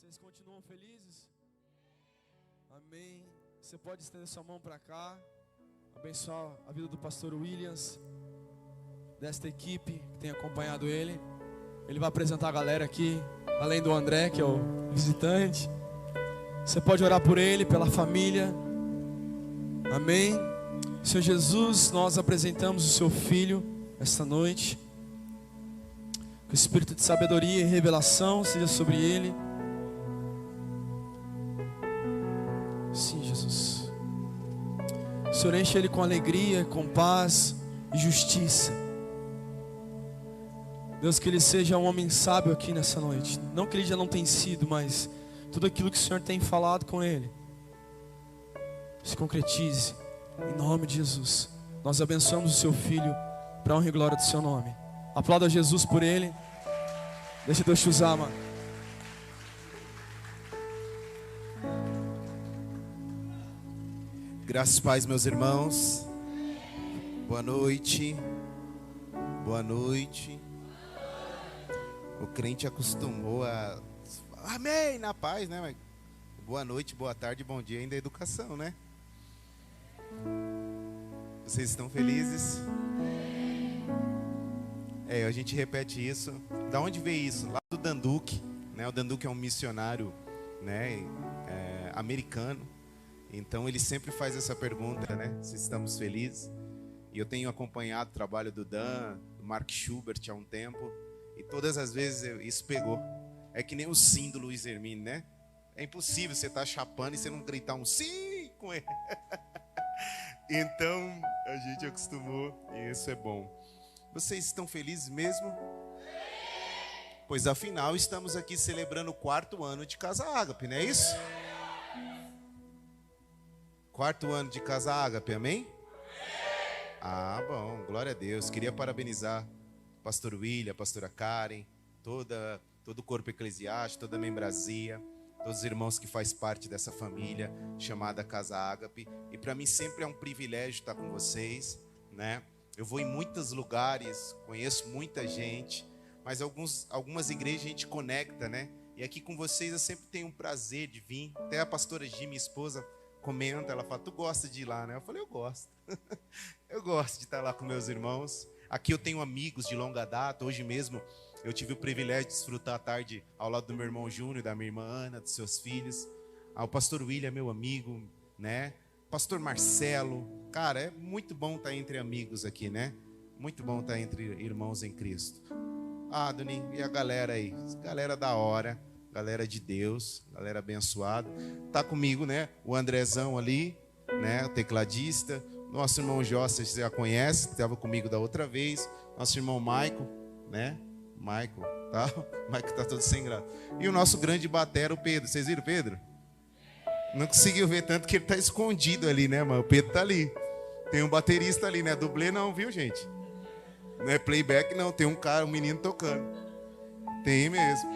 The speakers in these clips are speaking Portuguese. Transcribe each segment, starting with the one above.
Vocês continuam felizes? Amém. Você pode estender sua mão para cá, abençoar a vida do pastor Williams, desta equipe que tem acompanhado ele. Ele vai apresentar a galera aqui, além do André, que é o visitante. Você pode orar por ele, pela família. Amém. Senhor Jesus, nós apresentamos o seu filho esta noite. Que o espírito de sabedoria e revelação seja sobre ele. Sim, Jesus. O Senhor enche ele com alegria, com paz e justiça. Deus, que ele seja um homem sábio aqui nessa noite. Não que ele já não tenha sido, mas tudo aquilo que o Senhor tem falado com ele se concretize. Em nome de Jesus. Nós abençoamos o seu filho para a honra e glória do seu nome. Aplauda Jesus por ele. Deixa Deus te usar, mano. Graças, paz, meus irmãos. Boa noite. Boa noite. O crente acostumou a amém, na paz, né? Mas boa noite, boa tarde, bom dia ainda é educação, né? Vocês estão felizes? A gente repete isso. Da onde veio isso? Lá do Danduque, né? O Danduque é um missionário, né? Americano. Então ele sempre faz essa pergunta, né? Se estamos felizes. E eu tenho acompanhado o trabalho do Dan, do Mark Schubert há um tempo. E todas as vezes isso pegou. É que nem o sim do Luiz Hermine, né? É impossível você estar chapando e você não gritar um sim com ele. Então a gente acostumou e isso é bom. Vocês estão felizes mesmo? Pois afinal estamos aqui celebrando o 4º ano de Casa Ágape, não é isso? 4º ano de Casa Ágape, amém? Ah, bom, glória a Deus. Queria parabenizar o pastor William, a pastora Karen, todo o corpo eclesiástico, toda a membrazia, todos os irmãos que fazem parte dessa família chamada Casa Ágape. E para mim sempre é um privilégio estar com vocês, né? Eu vou em muitos lugares, conheço muita gente, mas algumas igrejas a gente conecta, né? E aqui com vocês eu sempre tenho um prazer de vir. Até a pastora Gi, minha esposa, comenta, ela fala, tu gosta de ir lá, né? Eu falei, eu gosto. Eu gosto de estar lá com meus irmãos. Aqui eu tenho amigos de longa data. Hoje mesmo eu tive o privilégio de desfrutar a tarde ao lado do meu irmão Júnior, da minha irmã Ana, dos seus filhos. O pastor William, meu amigo, né? Pastor Marcelo. Cara, é muito bom estar entre amigos aqui, né? Muito bom estar entre irmãos em Cristo. Doni, e a galera aí? Galera da hora, galera de Deus, galera abençoada. Tá comigo, né? O Andrezão ali, né? O tecladista. Nosso irmão Jó, você já conhece, estava comigo da outra vez. Nosso irmão Maico, né? Maico, tá? O Maico tá todo sem graça. E o nosso grande batera, o Pedro. Vocês viram o Pedro? Não conseguiu ver tanto que ele tá escondido ali, né, mas o Pedro tá ali. Tem um baterista ali, né? Dublê não, viu, gente? Não é playback, não. Tem um cara, um menino tocando. Tem mesmo.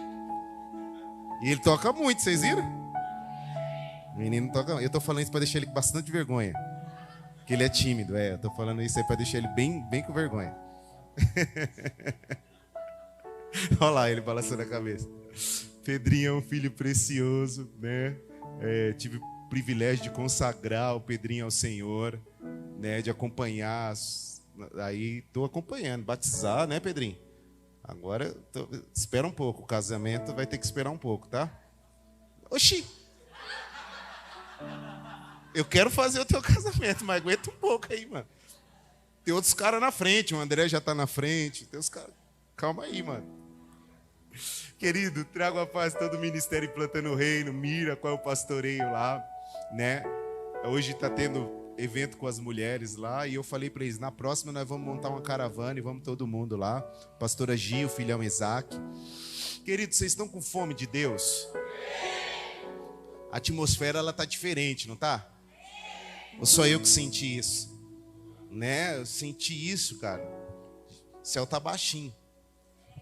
E ele toca muito, vocês viram? O menino toca. Eu tô falando isso pra deixar ele com bastante vergonha. Porque ele é tímido, eu tô falando isso aí pra deixar ele bem com vergonha. Olha lá, ele balançando a cabeça. Pedrinho é um filho precioso, né? Tive o privilégio de consagrar o Pedrinho ao Senhor, né? De acompanhar. Aí tô acompanhando, batizar, né, Pedrinho? Agora, espera um pouco, o casamento vai ter que esperar um pouco, tá? Oxi! Eu quero fazer o teu casamento, mas aguenta um pouco aí, mano. Tem outros caras na frente, o André já tá na frente. Tem os caras. Calma aí, mano. Querido, trago a paz todo o Ministério Plantando o Reino, Mira, qual é o pastoreio lá, né? Hoje tá tendo evento com as mulheres lá e eu falei para eles, na próxima nós vamos montar uma caravana e vamos todo mundo lá. Pastora Gil, filhão Isaac. Querido, vocês estão com fome de Deus? A atmosfera, ela tá diferente, não tá? Ou só eu que senti isso? Né? Eu senti isso, cara. O céu tá baixinho.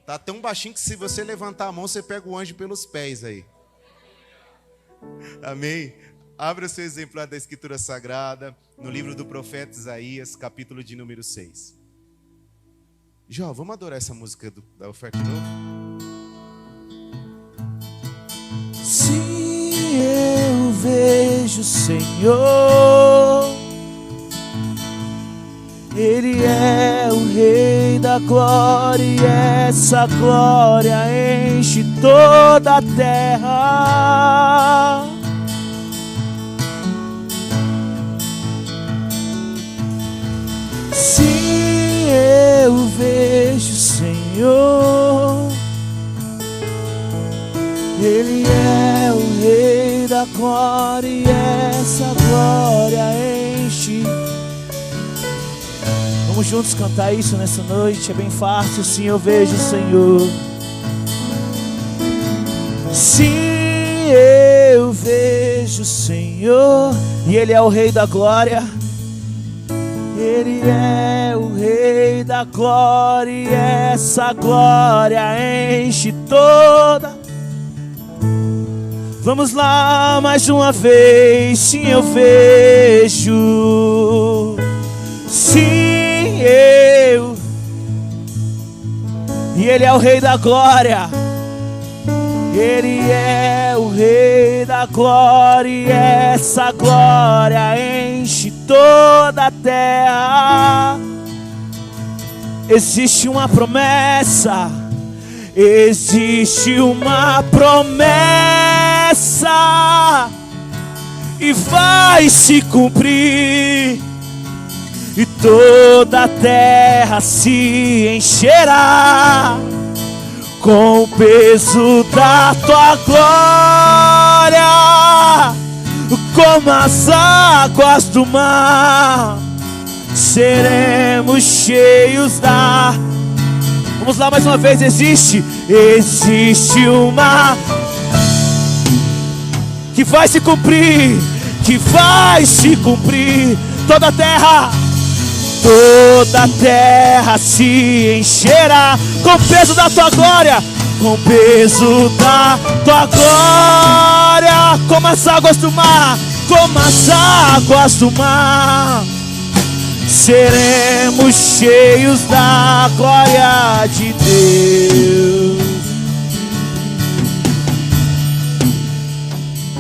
Tá tão baixinho que se você levantar a mão, você pega o anjo pelos pés aí. Amém? Abra o seu exemplar da Escritura Sagrada, no livro do profeta Isaías, capítulo de número 6. Jó, vamos adorar essa música da oferta de novo? vejo o Senhor. Ele é o Rei da glória e essa glória enche toda a terra. Sim, eu vejo o Senhor. Ele é o Rei da glória e essa glória enche. Vamos juntos cantar isso nessa noite, é bem fácil. Sim, eu vejo o Senhor. Sim, eu vejo o Senhor. E Ele é o Rei da glória. Ele é o Rei da glória e essa glória enche toda. Vamos lá mais uma vez. Sim, eu vejo. Sim, eu. E Ele é o Rei da glória. Ele é o Rei da glória e essa glória enche toda a terra. Existe uma promessa. Existe uma promessa e vai se cumprir. E toda a terra se encherá com o peso da tua glória, como as águas do mar, seremos cheios da... Vamos lá mais uma vez. Existe uma que vai se cumprir, que vai se cumprir. Toda a terra se encherá com o peso da tua glória, com o peso da tua glória, como as águas do mar, como as águas do mar, seremos cheios da glória de Deus.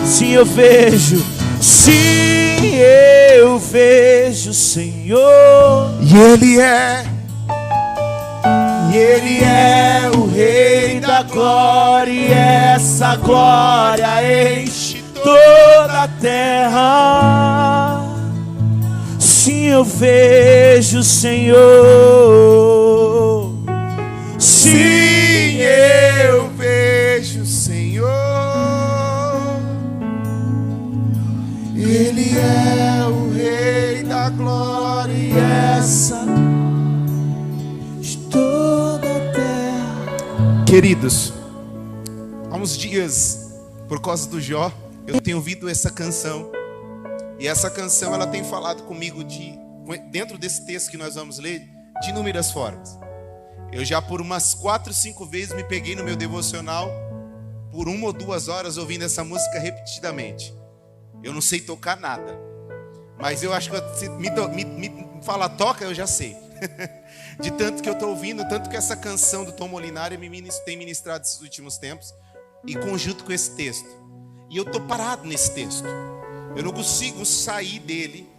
Sim, eu vejo. Sim, eu vejo o Senhor. E Ele é o Rei da glória e essa glória enche toda a terra. Sim, eu vejo o Senhor. Sim, eu vejo o Senhor. Ele é o Rei da glória e essa de toda a terra. Queridos, há uns dias, por causa do Jó, eu tenho ouvido essa canção. E essa canção, ela tem falado comigo dentro desse texto que nós vamos ler, de inúmeras formas. Eu já por umas 4, 5 vezes me peguei no meu devocional por 1 ou 2 horas ouvindo essa música repetidamente. Eu não sei tocar nada, mas eu acho que se me fala toca, eu já sei. De tanto que eu estou ouvindo, tanto que essa canção do Tom Molinari tem ministrado esses últimos tempos, e conjunto com esse texto. E eu estou parado nesse texto. Eu não consigo sair dele,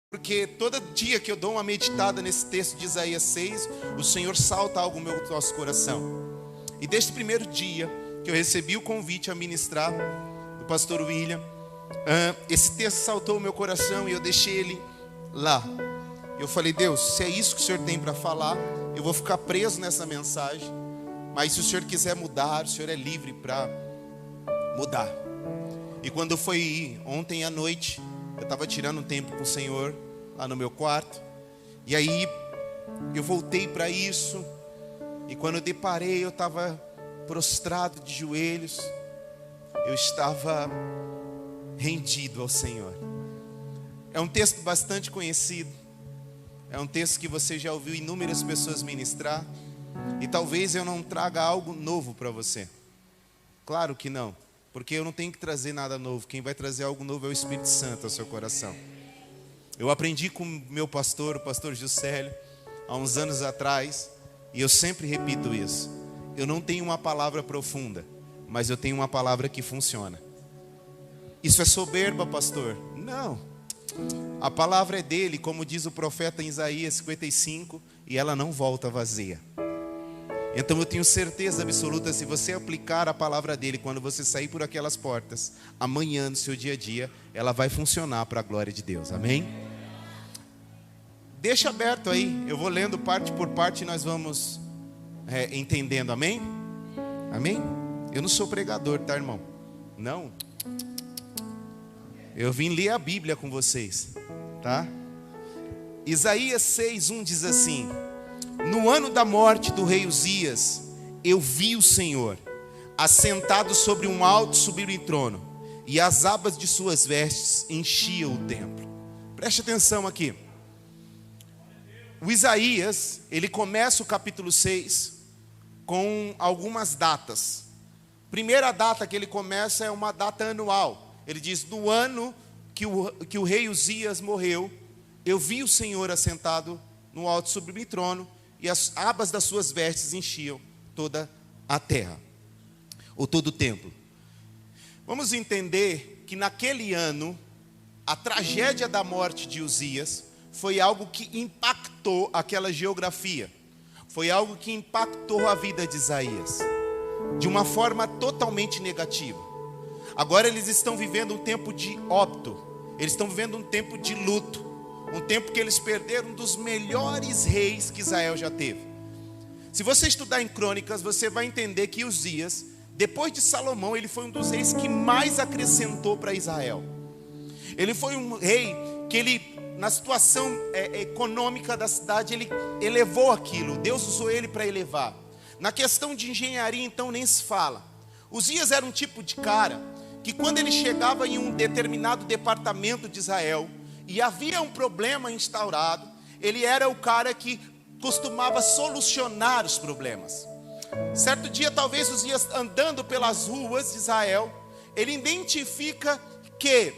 porque todo dia que eu dou uma meditada nesse texto de Isaías 6, o Senhor salta algo no meu nosso coração. E desde o primeiro dia que eu recebi o convite a ministrar do pastor William, esse texto saltou o meu coração e eu deixei ele lá. Eu falei: Deus, se é isso que o Senhor tem para falar, eu vou ficar preso nessa mensagem. Mas se o Senhor quiser mudar, o Senhor é livre para mudar. E quando foi ontem à noite, eu estava tirando um tempo com o Senhor lá no meu quarto. E aí eu voltei para isso. E quando eu deparei, eu estava prostrado de joelhos. Eu estava rendido ao Senhor. É um texto bastante conhecido. É um texto que você já ouviu inúmeras pessoas ministrar. E talvez eu não traga algo novo para você. Claro que não, porque eu não tenho que trazer nada novo. Quem vai trazer algo novo é o Espírito Santo ao seu coração. Eu aprendi com o meu pastor, o pastor Juscelio, há uns anos atrás, e eu sempre repito isso: eu não tenho uma palavra profunda, mas eu tenho uma palavra que funciona. Isso é soberba, pastor? Não. A palavra é dele, como diz o profeta em Isaías 55, e ela não volta vazia. Então eu tenho certeza absoluta, se você aplicar a palavra dele quando você sair por aquelas portas, amanhã no seu dia a dia, ela vai funcionar para a glória de Deus, amém? Deixa aberto aí, eu vou lendo parte por parte e nós vamos entendendo, amém? Amém? Eu não sou pregador, tá, irmão? Não. Eu vim ler a Bíblia com vocês, tá? Isaías 6:1 diz assim: no ano da morte do rei Uzias, eu vi o Senhor assentado sobre um alto sublime trono, e as abas de suas vestes enchiam o templo. Preste atenção aqui. O Isaías, ele começa o capítulo 6 com algumas datas. Primeira data que ele começa é uma data anual. Ele diz: no ano que o rei Uzias morreu, eu vi o Senhor assentado no alto sublime trono, e as abas das suas vestes enchiam toda a terra, ou todo o templo. Vamos entender que naquele ano, a tragédia da morte de Uzias foi algo que impactou aquela geografia. Foi algo que impactou a vida de Isaías, de uma forma totalmente negativa. Agora eles estão vivendo um tempo de óbito, eles estão vivendo um tempo de luto, um tempo que eles perderam um dos melhores reis que Israel já teve. Se você estudar em Crônicas, você vai entender que Uzias, depois de Salomão, ele foi um dos reis que mais acrescentou para Israel. Ele foi um rei que ele, na situação econômica da cidade, ele elevou aquilo. Deus usou ele para elevar. Na questão de engenharia, então, nem se fala. Uzias era um tipo de cara que, quando ele chegava em um determinado departamento de Israel e havia um problema instaurado, ele era o cara que costumava solucionar os problemas. Certo dia, talvez Uzias andando pelas ruas de Israel, ele identifica que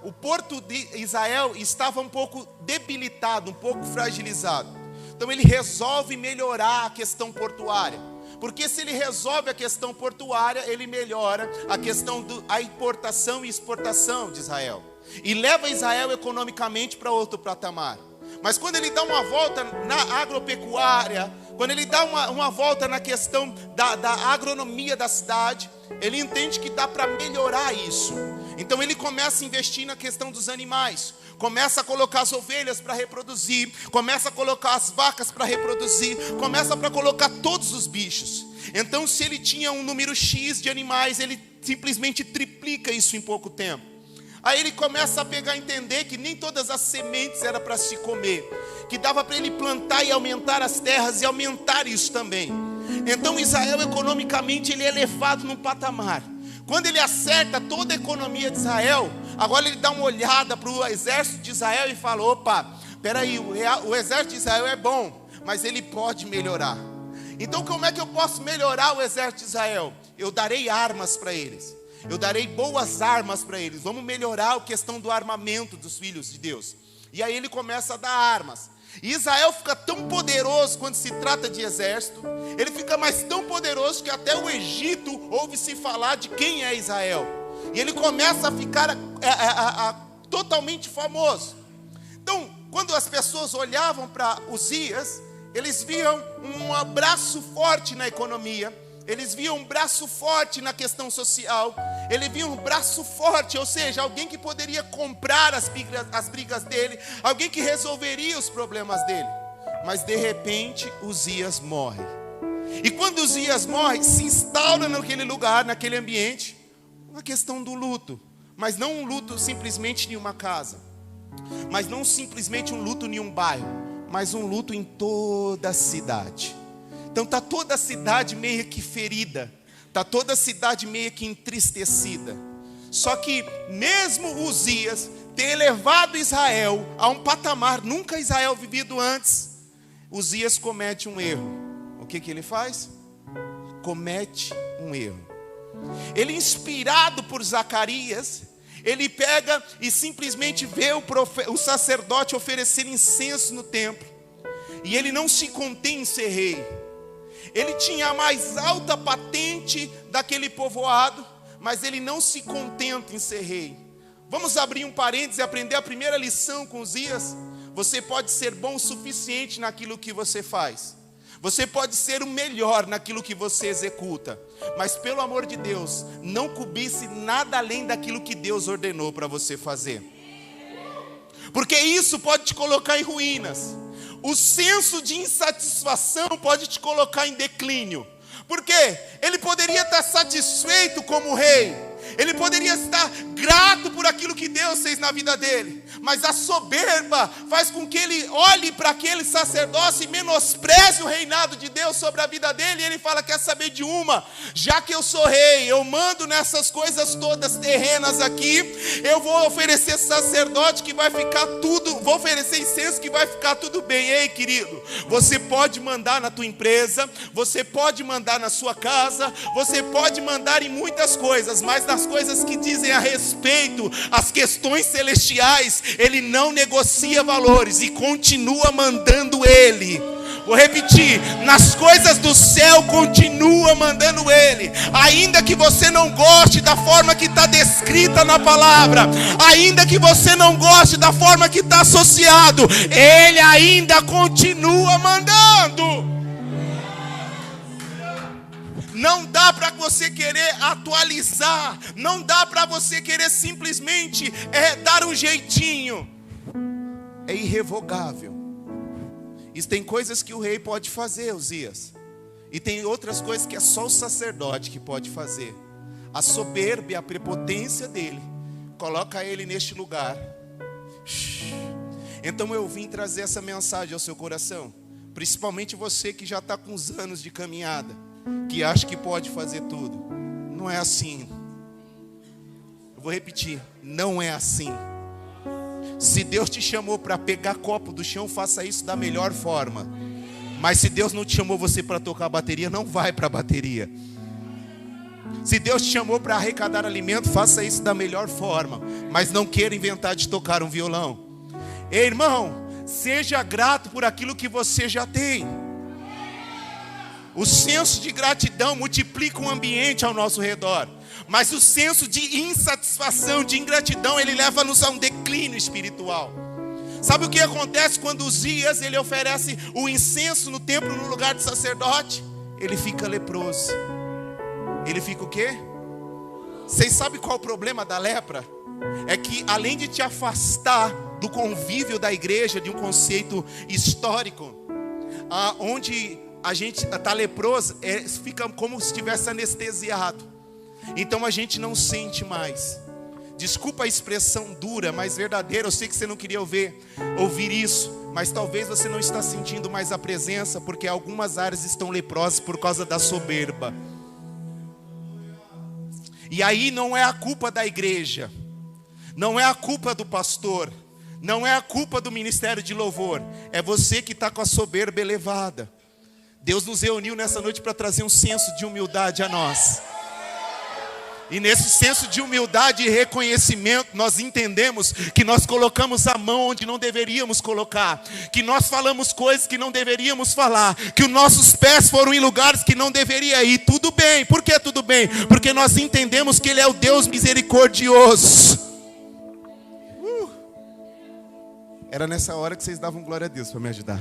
o porto de Israel estava um pouco debilitado, um pouco fragilizado. Então ele resolve melhorar a questão portuária, porque se ele resolve a questão portuária, ele melhora a questão da importação e exportação de Israel, e leva Israel economicamente para outro patamar. Mas quando ele dá uma volta na agropecuária, quando ele dá uma volta na questão da agronomia da cidade, ele entende que dá para melhorar isso. Então ele começa a investir na questão dos animais, começa a colocar as ovelhas para reproduzir, começa a colocar as vacas para reproduzir, começa para colocar todos os bichos. Então, se ele tinha um número X de animais, ele simplesmente triplica isso em pouco tempo. Aí ele começa a pegar e entender que nem todas as sementes eram para se comer, que dava para ele plantar e aumentar as terras e aumentar isso também. Então Israel economicamente ele é elevado num patamar. Quando ele acerta toda a economia de Israel, agora ele dá uma olhada para o exército de Israel e fala: opa, peraí, o exército de Israel é bom, mas ele pode melhorar. Então como é que eu posso melhorar o exército de Israel? Eu darei armas para eles. Eu darei boas armas para eles. Vamos melhorar a questão do armamento dos filhos de Deus. E aí ele começa a dar armas. E Israel fica tão poderoso quando se trata de exército. Ele fica mais tão poderoso que até o Egito ouve-se falar de quem é Israel. E ele começa a ficar totalmente famoso. Então, quando as pessoas olhavam para Uzias, eles viam um braço forte na economia. Eles viam um braço forte na questão social. Eles viam um braço forte, ou seja, alguém que poderia comprar as brigas dele, alguém que resolveria os problemas dele. Mas de repente Uzias morre. E quando Uzias morre, se instaura naquele lugar, naquele ambiente, uma questão do luto. Mas não um luto simplesmente em uma casa, mas não simplesmente um luto em um bairro, mas um luto em toda a cidade. Então está toda a cidade meio que ferida, está toda a cidade meio que entristecida. Só que mesmo Uzias ter elevado Israel a um patamar nunca Israel vivido antes, Uzias comete um erro. O que ele faz? Comete um erro. Ele, inspirado por Zacarias, ele pega e simplesmente vê o sacerdote oferecer incenso no templo. E ele não se contém em ser rei. Ele tinha a mais alta patente daquele povoado, mas ele não se contenta em ser rei. Vamos abrir um parênteses e aprender a primeira lição com Uzias. Você pode ser bom o suficiente naquilo que você faz. Você pode ser o melhor naquilo que você executa. Mas pelo amor de Deus, não cobice nada além daquilo que Deus ordenou para você fazer. Porque isso pode te colocar em ruínas. O senso de insatisfação pode te colocar em declínio. Porque ele poderia estar satisfeito como rei. Ele poderia estar grato por aquilo que Deus fez na vida dele. Mas a soberba faz com que ele olhe para aquele sacerdócio e menospreze o reinado de Deus sobre a vida dele. E ele fala, quer saber de uma? Já que eu sou rei, eu mando nessas coisas todas terrenas aqui. Eu vou oferecer sacerdote que vai ficar tudo, vou oferecer incenso que vai ficar tudo bem. Ei, querido, você pode mandar na tua empresa, você pode mandar na sua casa, você pode mandar em muitas coisas, mas nas coisas que dizem a respeito às questões celestiais, ele não negocia valores e continua mandando ele. Vou repetir, nas coisas do céu continua mandando ele. Ainda que você não goste da forma que está descrita na palavra, ainda que você não goste da forma que está associado, ele ainda continua mandando. Não dá para você querer atualizar. Não dá para você querer simplesmente dar um jeitinho. É irrevogável. E tem coisas que o rei pode fazer, Uzias. E tem outras coisas que é só o sacerdote que pode fazer. A soberba e a prepotência dele coloca ele neste lugar. Então eu vim trazer essa mensagem ao seu coração. Principalmente você que já está com uns anos de caminhada, que acha que pode fazer tudo. Não é assim. Eu vou repetir, não é assim. Se Deus te chamou para pegar copo do chão, faça isso da melhor forma. Mas se Deus não te chamou você para tocar bateria, não vai para a bateria. Se Deus te chamou para arrecadar alimento, faça isso da melhor forma. Mas não queira inventar de tocar um violão. Ei, irmão, seja grato por aquilo que você já tem. O senso de gratidão multiplica o ambiente ao nosso redor. Mas o senso de insatisfação, de ingratidão, ele leva-nos a um declínio espiritual. Sabe o que acontece quando Uzias ele oferece o incenso no templo no lugar de sacerdote? Ele fica leproso. Ele fica o quê? Vocês sabem qual é o problema da lepra? É que além de te afastar do convívio da igreja, de um conceito histórico, onde a gente está leproso, fica como se estivesse anestesiado. Então a gente não sente mais. Desculpa a expressão dura, mas verdadeira. Eu sei que você não queria ouvir isso, mas talvez você não está sentindo mais a presença, porque algumas áreas estão leprosas por causa da soberba. E aí não é a culpa da igreja, não é a culpa do pastor, não é a culpa do ministério de louvor. É você que está com a soberba elevada. Deus nos reuniu nessa noite para trazer um senso de humildade a nós. E nesse senso de humildade e reconhecimento, nós entendemos que nós colocamos a mão onde não deveríamos colocar, que nós falamos coisas que não deveríamos falar, que os nossos pés foram em lugares que não deveria ir. Tudo bem. Por que tudo bem? Porque nós entendemos que Ele é o Deus misericordioso. Era nessa hora que vocês davam glória a Deus para me ajudar.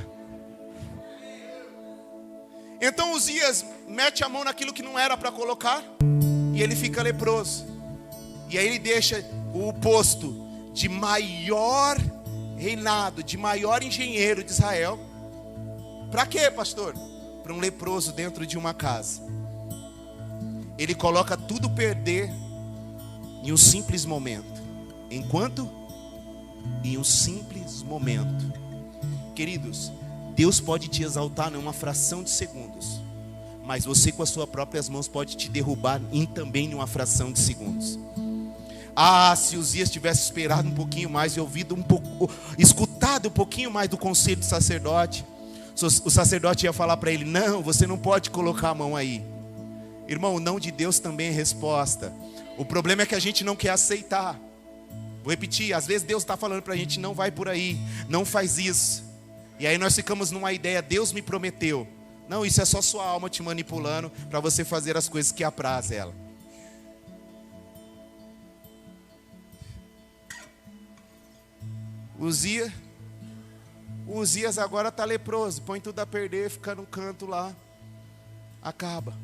Então Uzias mete a mão naquilo que não era para colocar, e ele fica leproso. E aí ele deixa o posto de maior reinado, de maior engenheiro de Israel. Para quê, pastor? Para um leproso dentro de uma casa. Ele coloca tudo perder em um simples momento. Enquanto? Em um simples momento. Queridos, Deus pode te exaltar numa fração de segundos, mas você com as suas próprias mãos pode te derrubar também em uma fração de segundos. Se Uzias tivesse esperado um pouquinho mais e escutado um pouquinho mais do conselho do sacerdote, o sacerdote ia falar para ele: não, você não pode colocar a mão aí. Irmão, o não de Deus também é resposta. O problema é que a gente não quer aceitar. Vou repetir, às vezes Deus está falando para a gente: não vai por aí, não faz isso. E aí nós ficamos numa ideia: Deus me prometeu. Não, isso é só sua alma te manipulando para você fazer as coisas que apraz ela. O Uzias agora está leproso, põe tudo a perder, fica no canto lá, acaba.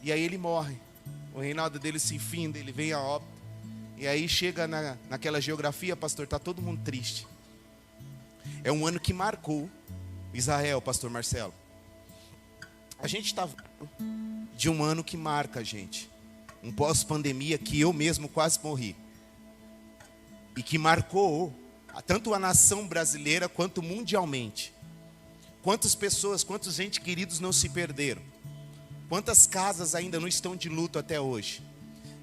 E aí ele morre, o reinado dele se finda, ele vem a óbito. E aí chega naquela geografia, pastor, está todo mundo triste. É um ano que marcou Israel, pastor Marcelo. A gente está de um ano que marca a gente. Um pós-pandemia que eu mesmo quase morri. E que marcou tanto a nação brasileira quanto mundialmente. Quantas pessoas, quantos entes queridos não se perderam? Quantas casas ainda não estão de luto até hoje?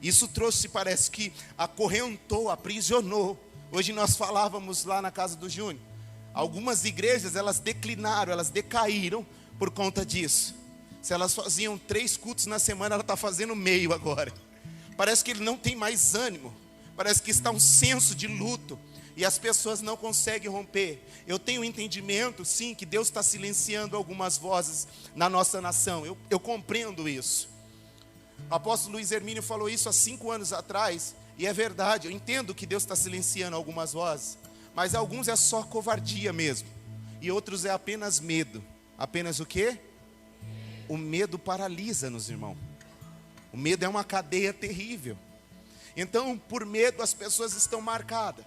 Isso trouxe, parece que acorrentou, aprisionou. Hoje nós falávamos lá na casa do Júnior. Algumas igrejas, elas declinaram, elas decaíram por conta disso. Se elas faziam 3 cultos na semana, ela está fazendo meio agora. Parece que ele não tem mais ânimo. Parece que está um senso de luto. E as pessoas não conseguem romper. Eu tenho entendimento, sim, que Deus está silenciando algumas vozes na nossa nação. Eu compreendo isso. O apóstolo Luiz Hermínio falou isso há 5 anos atrás. E é verdade, eu entendo que Deus está silenciando algumas vozes. Mas alguns é só covardia mesmo. E outros é apenas medo. Apenas o quê? O medo paralisa-nos, irmão. O medo é uma cadeia terrível. Então, por medo, as pessoas estão marcadas.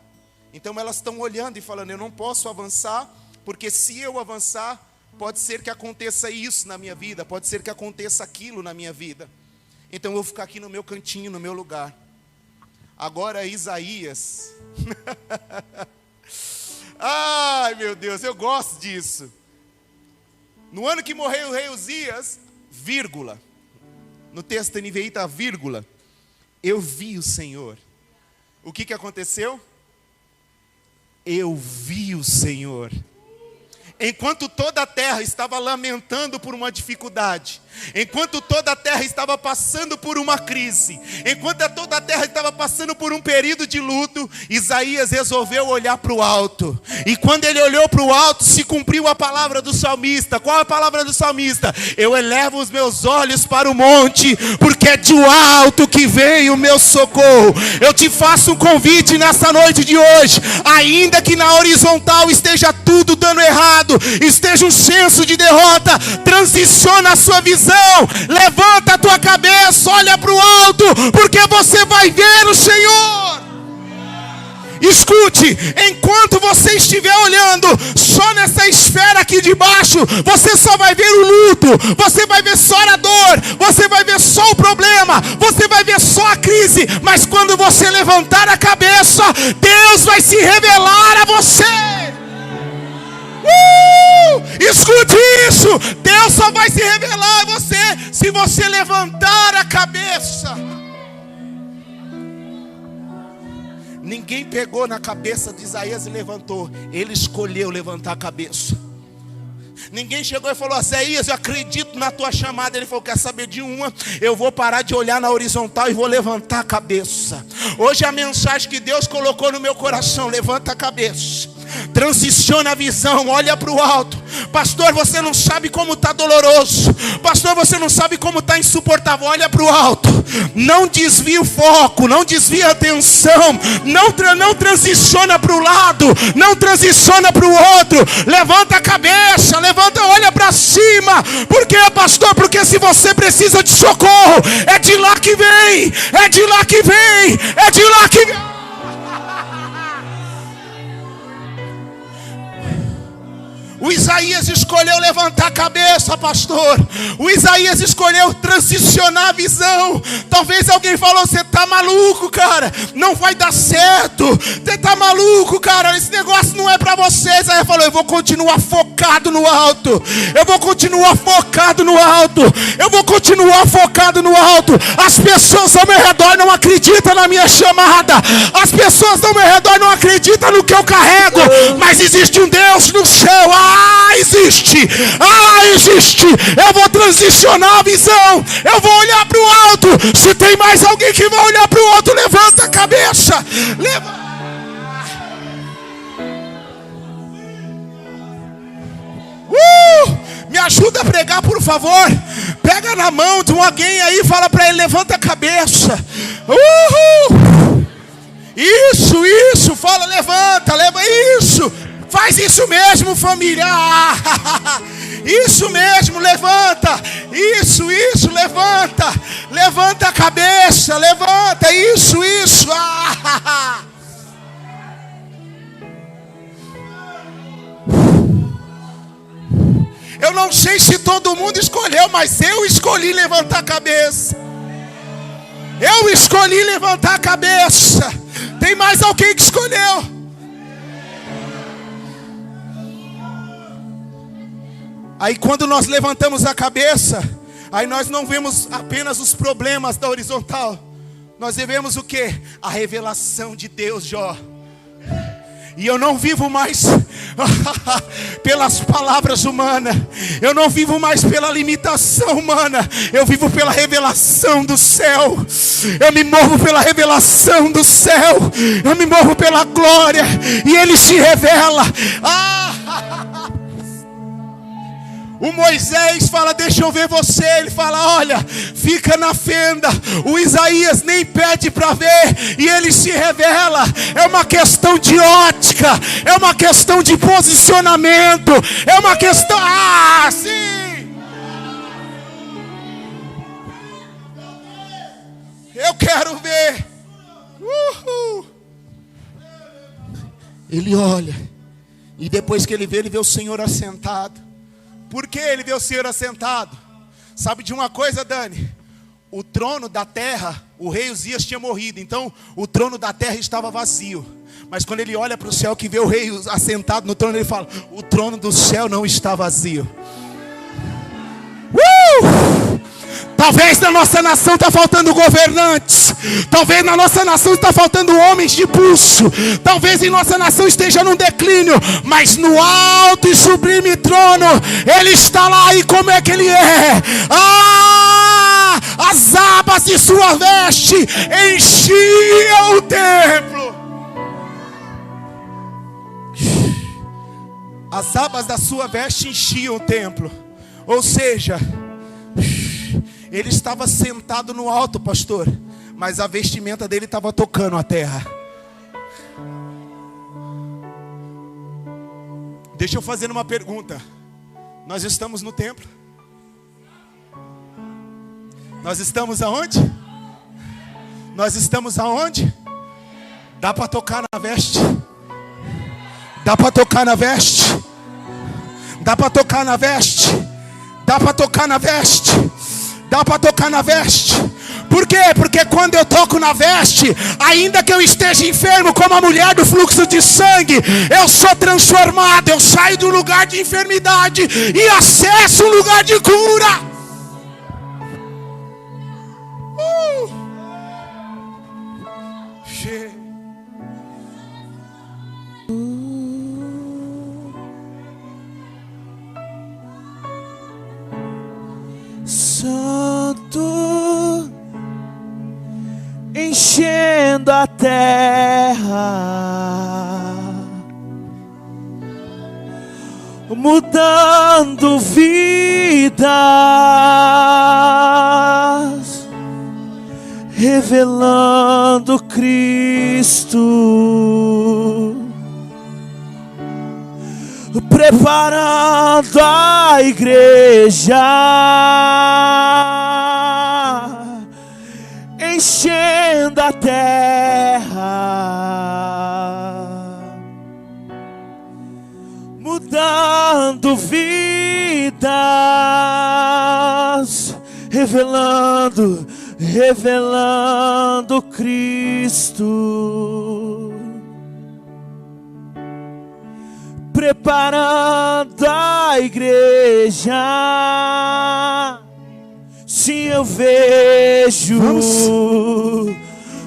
Então elas estão olhando e falando, eu não posso avançar, porque se eu avançar, pode ser que aconteça isso na minha vida, pode ser que aconteça aquilo na minha vida. Então eu vou ficar aqui no meu cantinho, no meu lugar. Agora Isaías. Ai meu Deus, eu gosto disso. No ano que morreu o rei Uzias, vírgula. No texto NVI está vírgula. Eu vi o Senhor. O que aconteceu? Eu vi o Senhor. Enquanto toda a terra estava lamentando por uma dificuldade, enquanto toda a terra estava passando por uma crise, enquanto toda a terra estava passando por um período de luto, Isaías resolveu olhar para o alto. E quando ele olhou para o alto, se cumpriu a palavra do salmista. Qual é a palavra do salmista? Eu elevo os meus olhos para o monte, porque é de alto que vem o meu socorro. Eu te faço um convite nessa noite de hoje, ainda que na horizontal esteja tudo dando errado, esteja um senso de derrota, transiciona a sua visão, levanta a tua cabeça, olha para o alto, porque você vai ver o Senhor. Escute, enquanto você estiver olhando só nessa esfera aqui de baixo, você só vai ver o luto, você vai ver só a dor, você vai ver só o problema, você vai ver só a crise. Mas quando você levantar a cabeça, Deus vai se revelar a você. Escute isso, Deus só vai se revelar a você se você levantar a cabeça. Ninguém pegou na cabeça de Isaías e levantou. Ele escolheu levantar a cabeça. Ninguém chegou e falou, Isaías, eu acredito na tua chamada. Ele falou, quer saber de uma? Eu vou parar de olhar na horizontal e vou levantar a cabeça. Hoje a mensagem que Deus colocou no meu coração, levanta a cabeça, transiciona a visão, olha para o alto. Pastor, você não sabe como está doloroso. Pastor, você não sabe como está insuportável. Olha para o alto. Não desvie o foco, não desvie a atenção. Não transiciona para o lado, não transiciona para o outro. Levanta a cabeça, levanta, olha para cima. Por quê, pastor? Porque se você precisa de socorro, é de lá que vem, é de lá que vem, é de lá que vem. O Isaías escolheu levantar a cabeça, pastor. O Isaías escolheu transicionar a visão. Talvez alguém falou, você está maluco, cara, não vai dar certo. Você está maluco, cara, esse negócio não é para você. Isaías falou, eu vou continuar focado no alto. Eu vou continuar focado no alto. Eu vou continuar focado no alto. As pessoas ao meu redor não acreditam na minha chamada. As pessoas ao meu redor não acreditam no que eu carrego. Mas existe um Deus no céu. Existe. Eu vou transicionar a visão. Eu vou olhar para o alto. Se tem mais alguém que vai olhar para o alto, levanta a cabeça. Me ajuda a pregar, por favor. Pega na mão de alguém aí e fala para ele, levanta a cabeça. Isso, fala, levanta, isso. Faz isso mesmo, família. Isso mesmo, levanta. Isso, levanta. Levanta a cabeça, levanta, isso. Eu não sei se todo mundo escolheu, mas eu escolhi levantar a cabeça. Eu escolhi levantar a cabeça. Tem mais alguém que escolheu? Aí quando nós levantamos a cabeça, aí nós não vemos apenas os problemas da horizontal. Nós vemos o quê? A revelação de Deus, Jó. E eu não vivo mais pelas palavras humanas. Eu não vivo mais pela limitação humana. Eu vivo pela revelação do céu. Eu me movo pela revelação do céu. Eu me movo pela glória. E Ele se revela. O Moisés fala, deixa eu ver você. Ele fala, olha, fica na fenda. O Isaías nem pede para ver. E ele se revela. É uma questão de ótica. É uma questão de posicionamento. É uma questão... sim! Eu quero ver. Ele olha. E depois que ele vê o Senhor assentado. Por que ele vê o Senhor assentado? Sabe de uma coisa, Dani? O trono da terra, o rei Uzias tinha morrido. Então o trono da terra estava vazio. Mas quando ele olha para o céu que vê o rei assentado no trono, ele fala, o trono do céu não está vazio. Talvez na nossa nação está faltando governantes. Talvez na nossa nação está faltando homens de pulso. Talvez em nossa nação esteja num declínio. Mas no alto e sublime trono Ele está lá. E como é que Ele é? As abas de sua veste enchiam o templo. As abas da sua veste enchiam o templo. Ou seja, Ele estava sentado no alto, pastor, mas a vestimenta dele estava tocando a terra. Deixa eu fazer uma pergunta. Nós estamos no templo? Nós estamos aonde? Nós estamos aonde? Dá para tocar na veste? Dá para tocar na veste? Dá para tocar na veste? Dá para tocar na veste? Dá para tocar na veste. Por quê? Porque quando eu toco na veste, ainda que eu esteja enfermo como a mulher do fluxo de sangue, eu sou transformado. Eu saio do lugar de enfermidade e acesso um lugar de cura. Santo, enchendo a terra, mudando vidas, revelando Cristo, preparando a igreja, enchendo a terra, mudando vidas, revelando Cristo, preparando a igreja. Sim, eu vejo.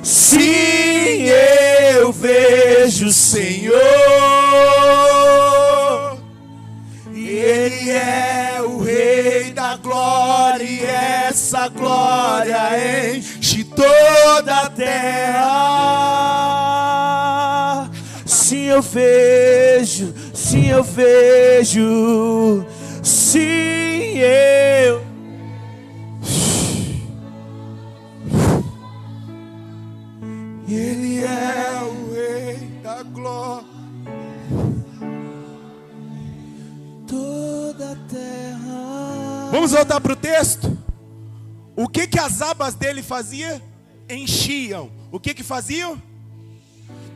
Sim, eu vejo o Senhor. E Ele é o Rei da glória. E essa glória enche toda a terra. Sim, eu vejo. Sim, eu vejo. Sim, eu. Ele é o toda a terra. Vamos voltar para o texto? O que as abas dele faziam? Enchiam. O que faziam?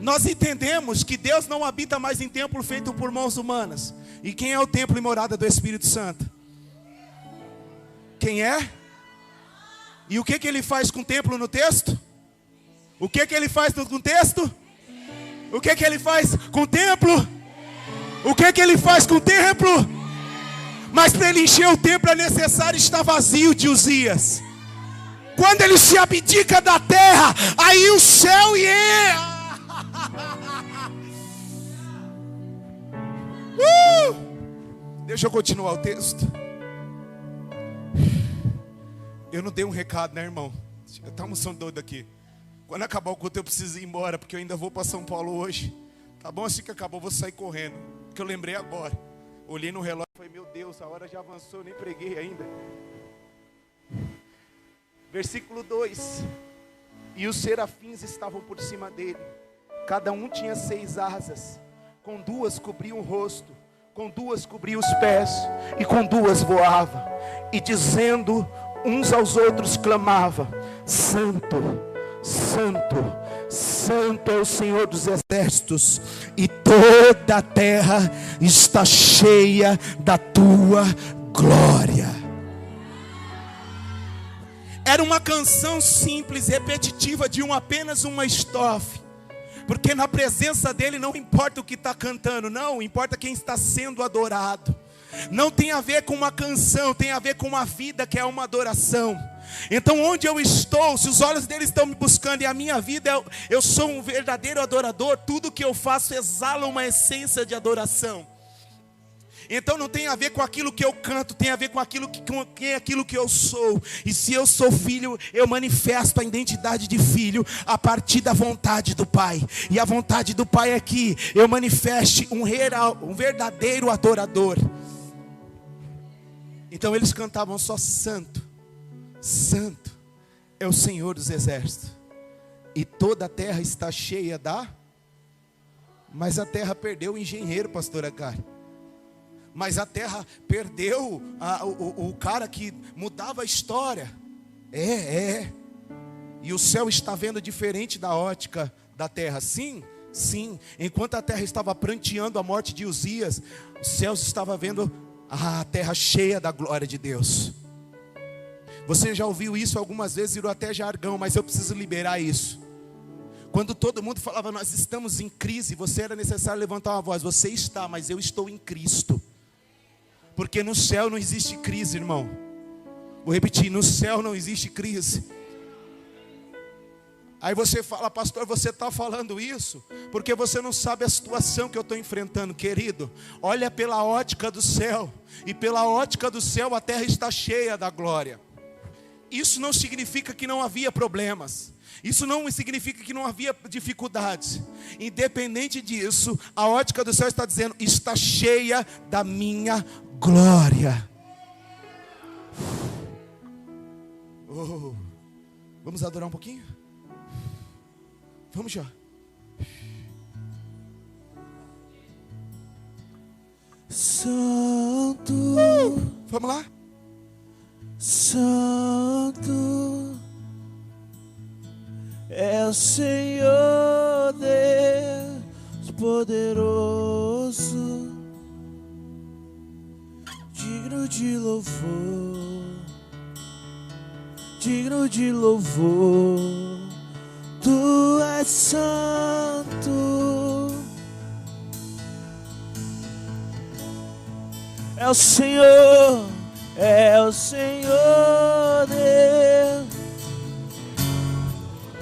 Nós entendemos que Deus não habita mais em templo feito por mãos humanas. E quem é o templo e morada do Espírito Santo? Quem é? E o que ele faz com o templo no texto? O que ele faz com o texto? O que ele faz com o templo? O que ele faz com o templo? Mas para ele encher o templo é necessário estar vazio de Uzias. Quando ele se abdica da terra, aí o céu e Deixa eu continuar o texto. Eu não dei um recado, né, irmão? Tá uma unção doida aqui. Quando acabar o culto eu preciso ir embora, porque eu ainda vou para São Paulo hoje. Tá bom? Assim que acabou eu vou sair correndo, porque eu lembrei agora. Olhei no relógio e falei, meu Deus, a hora já avançou, nem preguei ainda. Versículo 2. E os serafins estavam por cima dele. Cada um tinha 6 asas. Com 2 cobriam o rosto, com 2 cobriam os pés, e com 2 voava. E dizendo uns aos outros clamava: Santo, Santo, Santo é o Senhor dos exércitos, e toda a terra está cheia da tua glória. Era uma canção simples, repetitiva, de apenas uma estrofe. Porque na presença dele não importa o que está cantando, não, importa quem está sendo adorado. Não tem a ver com uma canção, tem a ver com uma vida que é uma adoração. Então onde eu estou, se os olhos dele estão me buscando e a minha vida, eu sou um verdadeiro adorador, tudo que eu faço exala uma essência de adoração. Então não tem a ver com aquilo que eu canto, tem a ver com aquilo que eu sou. E se eu sou filho, eu manifesto a identidade de filho a partir da vontade do Pai. E a vontade do Pai é que eu manifeste um verdadeiro adorador. Então eles cantavam só Santo, Santo é o Senhor dos exércitos, e toda a terra está cheia da... Mas a terra perdeu o engenheiro, pastora Karen. Mas a terra perdeu o cara que mudava a história. E o céu está vendo diferente da ótica da terra. Sim, sim. Enquanto a terra estava pranteando a morte de Uzias, os céus estavam vendo a terra cheia da glória de Deus. Você já ouviu isso algumas vezes, virou até jargão, mas eu preciso liberar isso. Quando todo mundo falava, nós estamos em crise, você era necessário levantar uma voz. Você está, mas eu estou em Cristo. Porque no céu não existe crise, irmão. Vou repetir, no céu não existe crise. Aí você fala, pastor, você está falando isso porque você não sabe a situação que eu estou enfrentando. Querido, olha pela ótica do céu. E pela ótica do céu a terra está cheia da glória. Isso não significa que não havia problemas. Isso não significa que não havia dificuldades. Independente disso, a ótica do céu está dizendo, está cheia da minha glória. Vamos adorar um pouquinho? Vamos já. Santo. Vamos lá? Santo é o Senhor Deus poderoso, digno de louvor, digno de louvor. Tu és santo, é o Senhor, é o Senhor Deus.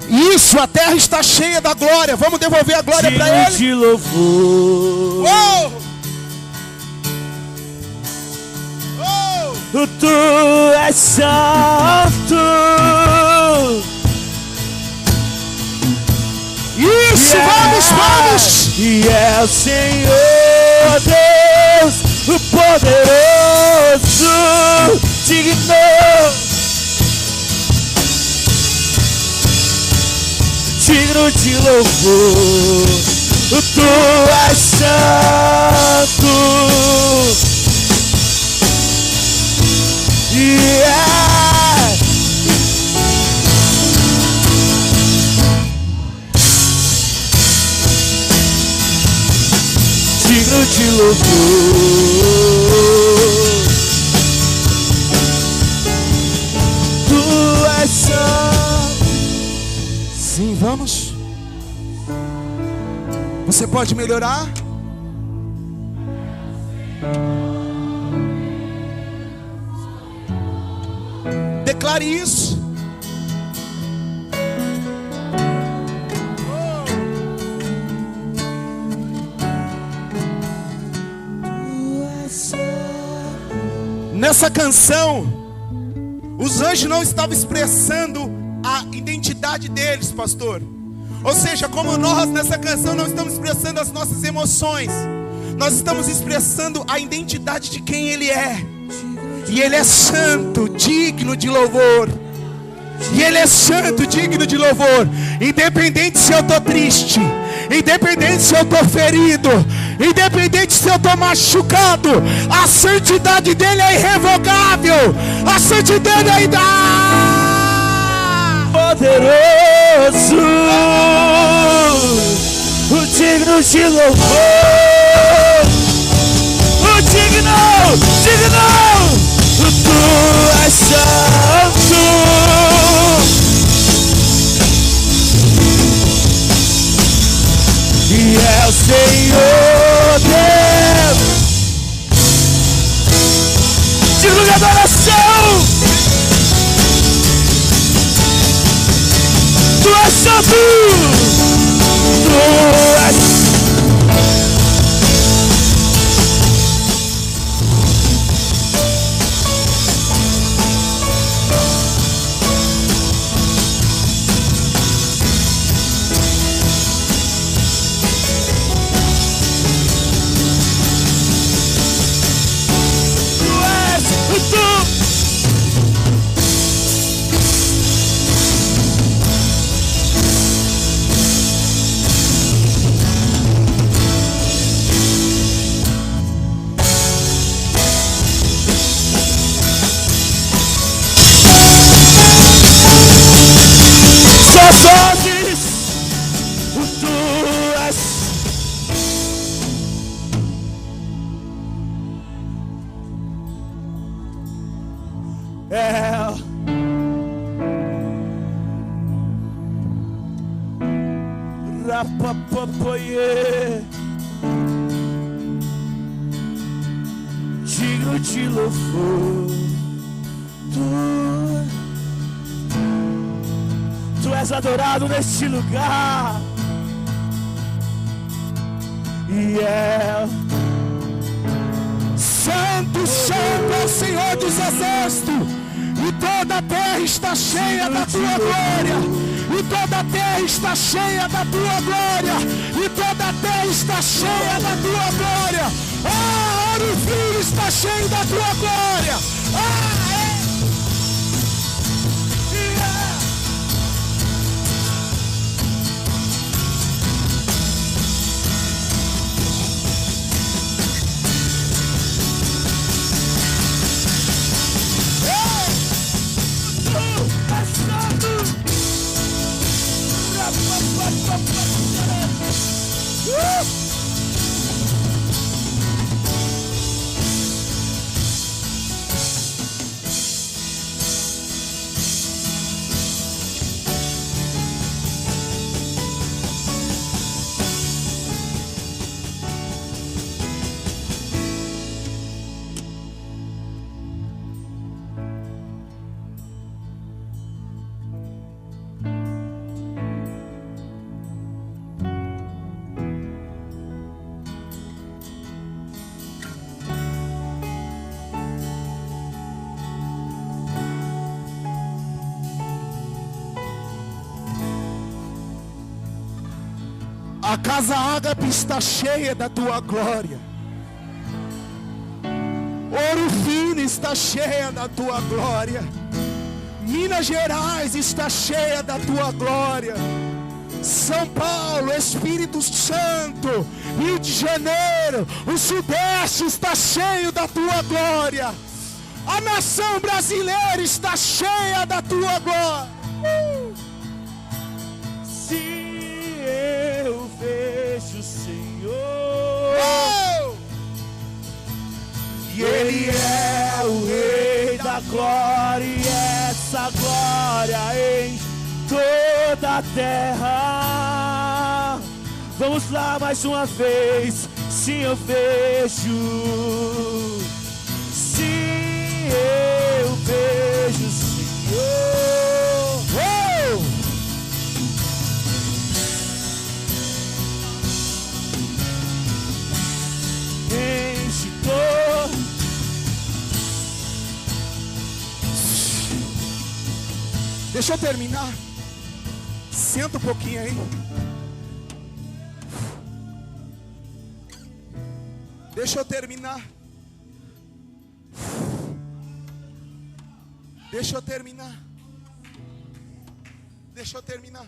Isso, a terra está cheia da glória. Vamos devolver a glória para Ele. Digno de louvor. Tu és santo. Isso, vamos. E é o Senhor Deus, o poderoso, digno de louvor. Tu és santo. Você pode melhorar? Declare isso. Nessa canção, os anjos não estavam expressando a identidade deles, pastor. Ou seja, como nós nessa canção não estamos expressando as nossas emoções, nós estamos expressando a identidade de quem Ele é. E Ele é santo, digno de louvor. E Ele é santo, digno de louvor. Independente se eu estou triste, independente se eu estou ferido, independente se eu estou machucado, a santidade dele é irrevogável. A santidade ainda poderoso, o digno de louvor, o digno, tu és santo. E é o Senhor Deus, digno de adoração. Tu és santo, tu és. Digno de louvor, tu és adorado neste lugar. E é santo, santo é o Senhor dos exércitos, e toda a terra está cheia da tua glória. E toda a terra está cheia da tua glória. E toda a terra está cheia da tua glória. Ah, Ouro Fino está cheio da tua glória. Ah, é. A casa Ágape está cheia da tua glória. Ouro Fino está cheia da tua glória. Minas Gerais está cheia da tua glória. São Paulo, Espírito Santo, Rio de Janeiro, o Sudeste está cheio da tua glória. A nação brasileira está cheia da tua glória. Vejo o Senhor, e Ele é o Rei da glória, e essa glória em toda a terra. Vamos lá mais uma vez. Sim, eu vejo. Sim, eu vejo, Senhor. Oh! Enche todo. Deixa eu terminar. Senta um pouquinho aí. Deixa eu terminar. Deixa eu terminar. Deixa eu terminar.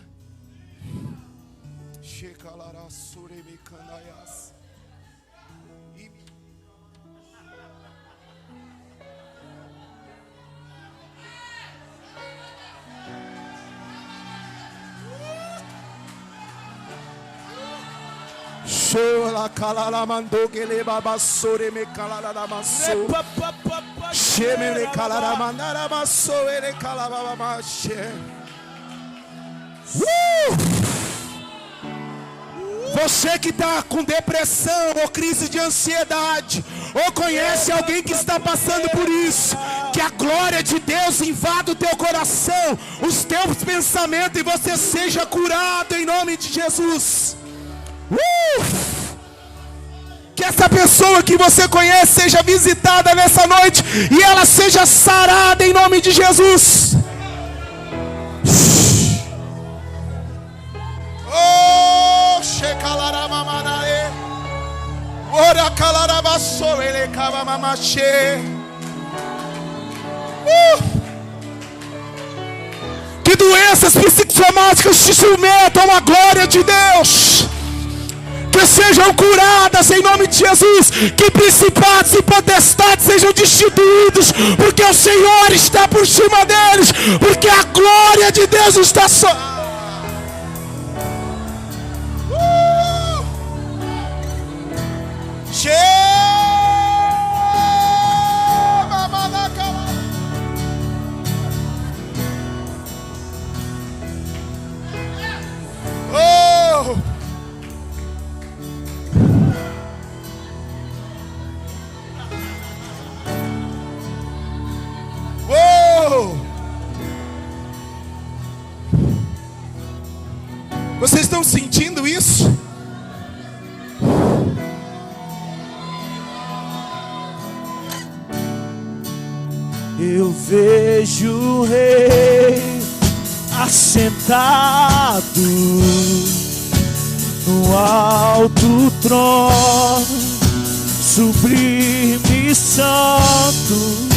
Shola kalala mando gele baba sore me kalala maso. Sheme le kalala mandara maso ele kalala mache. Você que está com depressão ou crise de ansiedade, ou conhece alguém que está passando por isso, que a glória de Deus invada o teu coração, os teus pensamentos, e você seja curado em nome de Jesus. Que essa pessoa que você conhece seja visitada nessa noite e ela seja sarada em nome de Jesus. Oh, shekalaramamanare. Ora kalarabaso ele kavamamache. Que doenças psicossomáticas te submetam à glória de Deus. Que sejam curadas em nome de Jesus. Que principados e potestades sejam destituídos, porque o Senhor está por cima deles, porque a glória de Deus está sobre. Vocês estão sentindo isso? Eu vejo o Rei assentado no alto trono, sublime e santo.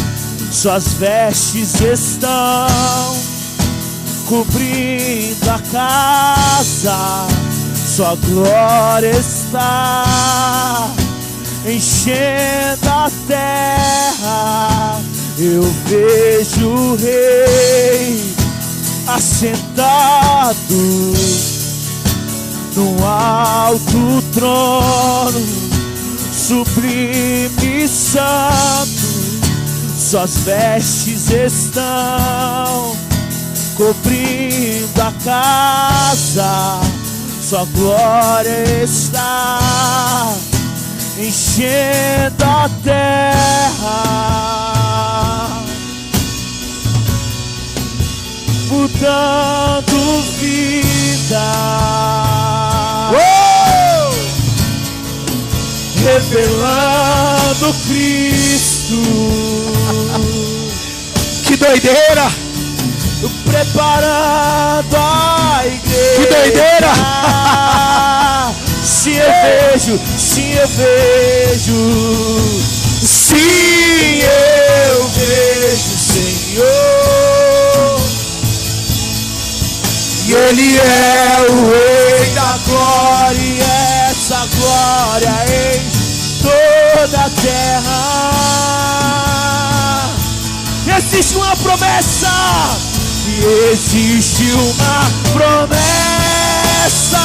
Suas vestes estão cobrindo a casa, sua glória está enchendo a terra. Eu vejo o Rei assentado no alto trono, sublime e santo. Suas vestes estão cobrindo a casa, sua glória está enchendo a terra, mudando vida, revelando Cristo. Que doideira! Preparando a igreja. Que doideira! Sim, eu vejo, sim, eu vejo. Sim, eu vejo, Senhor. E Ele é o Rei da glória, e essa glória enche toda a terra. Existe uma promessa. E existe uma promessa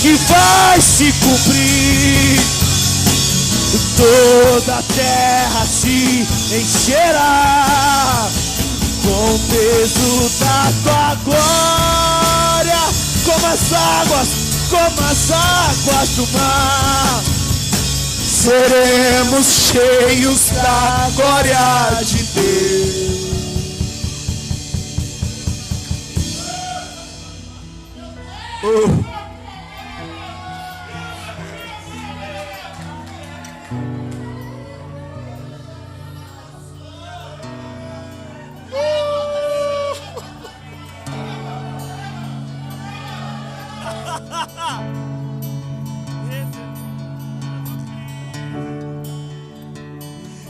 que vai se cumprir. Toda a terra se encherá com o peso da tua glória, como as águas como as águas do mar. Seremos cheios da glória de Deus.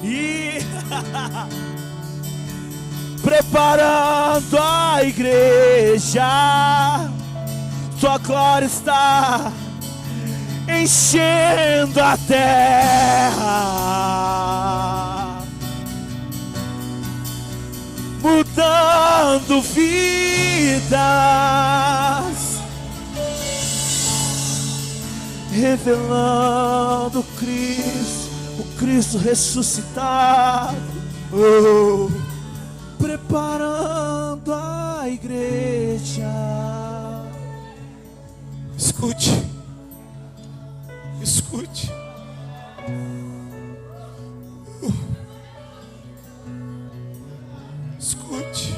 E preparando a igreja, tua glória está enchendo a terra, mudando vidas, revelando o Cristo ressuscitado, preparando a igreja. Escute, escute. Escute.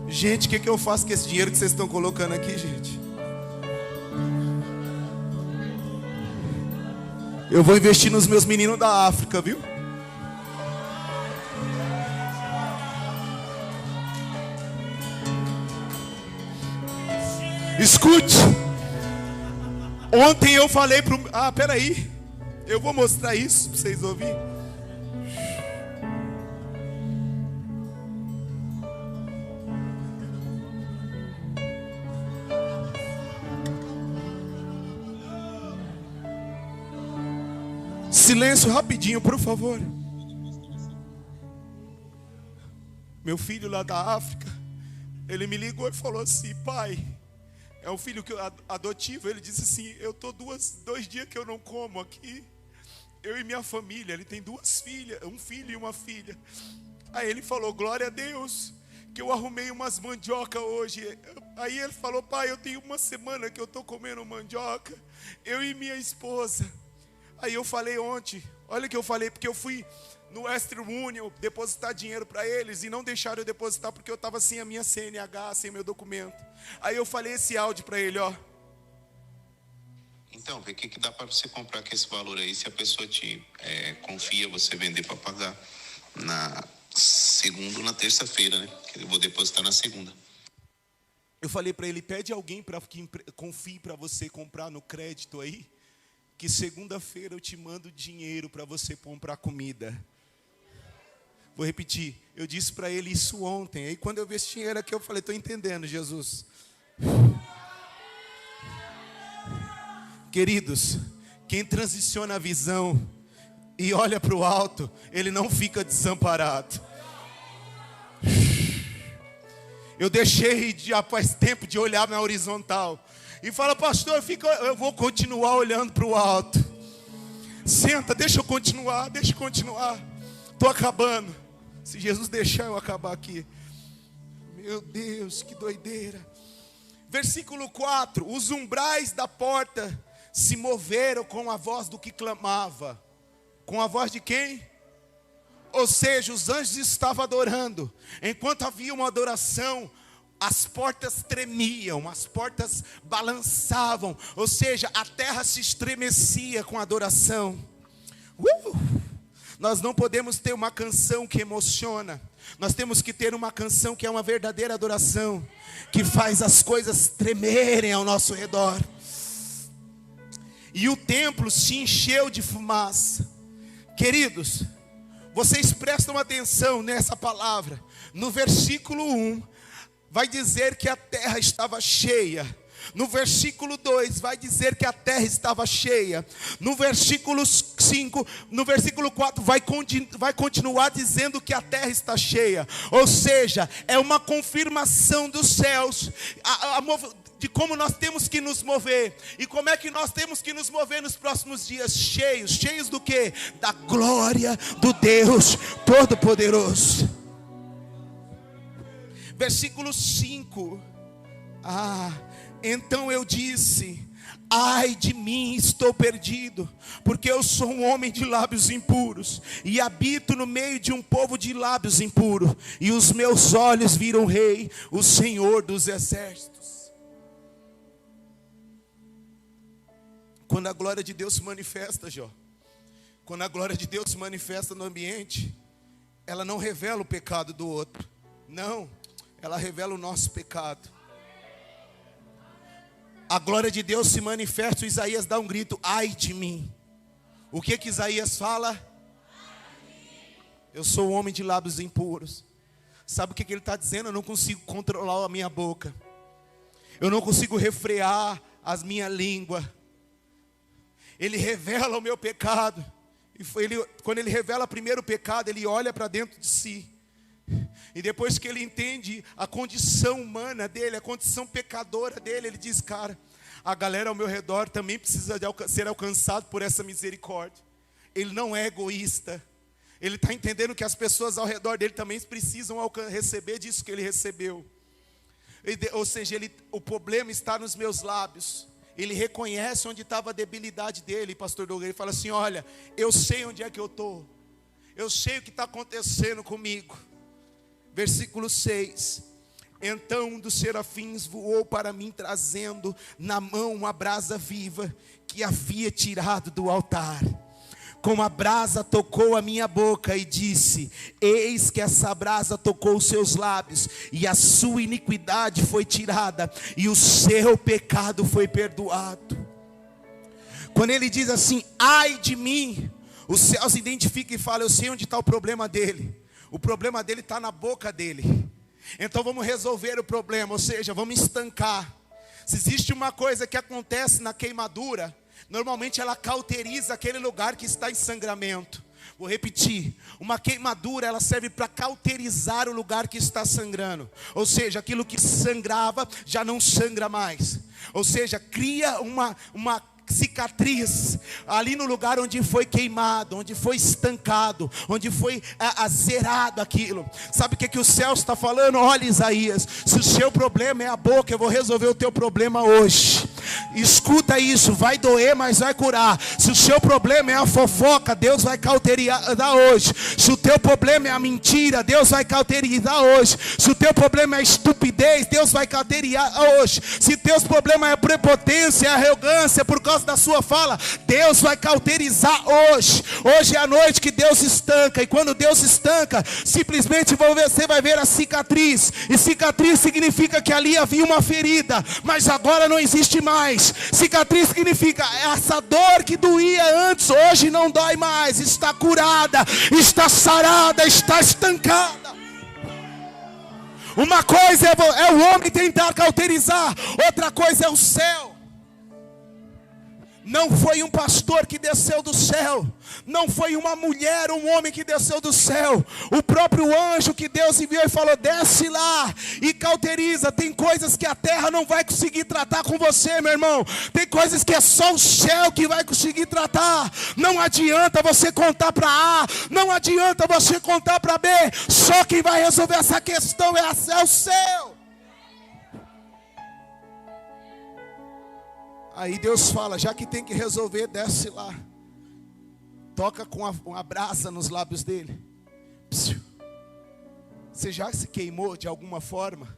Gente, o que eu faço com esse dinheiro que vocês estão colocando aqui, gente? Eu vou investir nos meus meninos da África, viu? Escute. Ontem eu falei pro... peraí. Eu vou mostrar isso para vocês ouvirem. Silêncio rapidinho, por favor. Meu filho lá da África, ele me ligou e falou assim: pai, é um filho adotivo. Ele disse assim: eu tô dois dias que eu não como aqui, eu e minha família. Ele tem duas filhas, um filho e uma filha. Aí ele falou: glória a Deus que eu arrumei umas mandioca hoje. Aí ele falou: pai, eu tenho uma semana que eu tô comendo mandioca, eu e minha esposa. Aí eu falei ontem, olha o que eu falei, porque eu fui no Western Union depositar dinheiro para eles e não deixaram eu depositar porque eu estava sem a minha CNH, sem meu documento. Aí eu falei esse áudio para ele, ó. Então, vê o que dá para você comprar com esse valor aí, se a pessoa te confia, você vender para pagar na segunda ou na terça-feira, né? Que eu vou depositar na segunda. Eu falei para ele: pede alguém para que confie para você comprar no crédito aí, que segunda-feira eu te mando dinheiro para você comprar comida. Vou repetir, eu disse para ele isso ontem. Aí quando eu vi esse dinheiro aqui, eu falei: estou entendendo, Jesus. Queridos, quem transiciona a visão e olha para o alto, ele não fica desamparado. Eu deixei já faz tempo de olhar na horizontal e fala: pastor, eu vou continuar olhando para o alto. Senta, deixa eu continuar. Estou acabando. Se Jesus deixar eu acabar aqui. Meu Deus, que doideira. Versículo 4: os umbrais da porta se moveram com a voz do que clamava. Com a voz de quem? Ou seja, os anjos estavam adorando. Enquanto havia uma adoração, as portas tremiam, as portas balançavam. Ou seja, a terra se estremecia com a adoração. Nós não podemos ter uma canção que emociona. Nós temos que ter uma canção que é uma verdadeira adoração, que faz as coisas tremerem ao nosso redor. E o templo se encheu de fumaça. Queridos, vocês prestam atenção nessa palavra. No versículo 1, vai dizer que a terra estava cheia. No versículo 2 vai dizer que a terra estava cheia. No versículo 5, no versículo 4 vai continuar dizendo que a terra está cheia. Ou seja, é uma confirmação dos céus de como nós temos que nos mover. E como é que nós temos que nos mover nos próximos dias? Cheios do quê? Da glória do Deus Todo-Poderoso. Versículo 5. Então eu disse: ai de mim, estou perdido, porque eu sou um homem de lábios impuros, e habito no meio de um povo de lábios impuros, e os meus olhos viram o Rei, o Senhor dos exércitos. Quando a glória de Deus se manifesta, Jó, quando a glória de Deus se manifesta no ambiente, ela não revela o pecado do outro, não, ela revela o nosso pecado. A glória de Deus se manifesta, o Isaías dá um grito: ai de mim. O que Isaías fala? Eu sou um homem de lábios impuros. Sabe o que ele está dizendo? Eu não consigo controlar a minha boca, eu não consigo refrear a minha língua. Ele revela o meu pecado. Quando ele revela primeiro o pecado, ele olha para dentro de si. E depois que ele entende a condição humana dele, a condição pecadora dele, ele diz: cara, a galera ao meu redor também precisa ser alcançado por essa misericórdia. Ele não é egoísta. Ele está entendendo que as pessoas ao redor dele também precisam receber disso que ele recebeu. Ou seja, o problema está nos meus lábios. Ele reconhece onde estava a debilidade dele, pastor Douglas. Ele fala assim: olha, eu sei onde é que eu estou. Eu sei o que está acontecendo comigo. Versículo 6. Então um dos serafins voou para mim, trazendo na mão uma brasa viva que havia tirado do altar. Com a brasa tocou a minha boca e disse: eis que essa brasa tocou os seus lábios, e a sua iniquidade foi tirada, e o seu pecado foi perdoado. Quando ele diz assim: ai de mim, o céu se identifica e fala: eu sei onde está o problema dele. O problema dele está na boca dele. Então vamos resolver o problema, ou seja, vamos estancar. Se existe uma coisa que acontece na queimadura, normalmente ela cauteriza aquele lugar que está em sangramento. Vou repetir: uma queimadura, ela serve para cauterizar o lugar que está sangrando. Ou seja, aquilo que sangrava já não sangra mais. Ou seja, cria uma cicatriz ali no lugar onde foi queimado, onde foi estancado, onde foi zerado aquilo. Sabe o que o céu está falando? Olha, Isaías, se o seu problema é a boca, eu vou resolver o teu problema hoje. Escuta isso, vai doer, mas vai curar. Se o seu problema é a fofoca, Deus vai cauterizar hoje. Se o teu problema é a mentira, Deus vai cauterizar hoje. Se o teu problema é a estupidez, Deus vai cauterizar hoje. Se teu problema é a prepotência, a arrogância por causa da sua fala, Deus vai cauterizar hoje. Hoje é a noite que Deus estanca. E quando Deus estanca, simplesmente você vai ver a cicatriz. E cicatriz significa que ali havia uma ferida, mas agora não existe mais. Cicatriz significa essa dor que doía antes, hoje não dói mais. Está curada, está sarada, está estancada. Uma coisa é o homem tentar cauterizar, outra coisa é o céu. Não foi um pastor que desceu do céu, não foi uma mulher, um homem que desceu do céu. O próprio anjo que Deus enviou e falou: desce lá e cauteriza. Tem coisas que a terra não vai conseguir tratar com você, meu irmão. Tem coisas que é só o céu que vai conseguir tratar. Não adianta você contar para A, não adianta você contar para B. Só quem vai resolver essa questão é o céu. Aí Deus fala: já que tem que resolver, desce lá. Toca com uma brasa nos lábios dele. Psiu. Você já se queimou de alguma forma?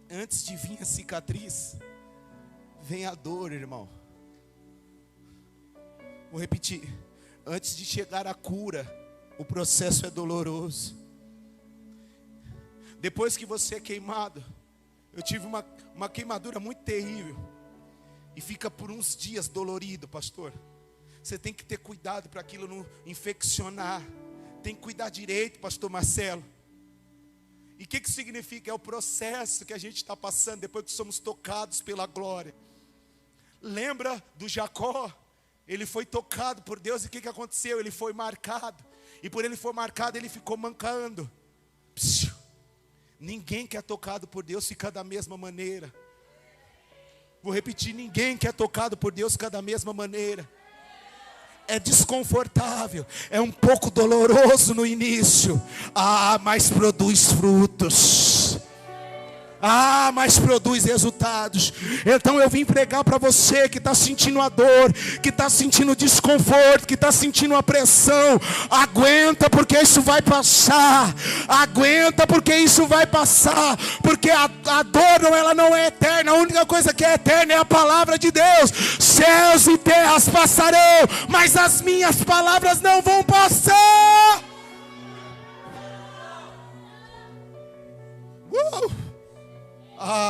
Antes de vir a cicatriz, vem a dor, irmão. Vou repetir: antes de chegar a cura, o processo é doloroso. Depois que você é queimado, eu tive uma queimadura muito terrível. E fica por uns dias dolorido, pastor. Você tem que ter cuidado para aquilo não infeccionar. Tem que cuidar direito, pastor Marcelo. E o que significa? É o processo que a gente está passando depois que somos tocados pela glória. Lembra do Jacó? Ele foi tocado por Deus e o que aconteceu? Ele foi marcado. E por ele for marcado, ele ficou mancando. Psiu. Ninguém que é tocado por Deus fica da mesma maneira. Vou repetir: ninguém que é tocado por Deus fica da mesma maneira. É desconfortável, é um pouco doloroso no início. Mas produz frutos. Mas produz resultados. Então eu vim pregar para você que está sentindo a dor, que está sentindo o desconforto, que está sentindo a pressão. Aguenta, porque isso vai passar. Aguenta, porque isso vai passar. Porque a dor ela não é eterna. A única coisa que é eterna é a palavra de Deus. Céus e terras passarão, mas as minhas palavras não vão passar.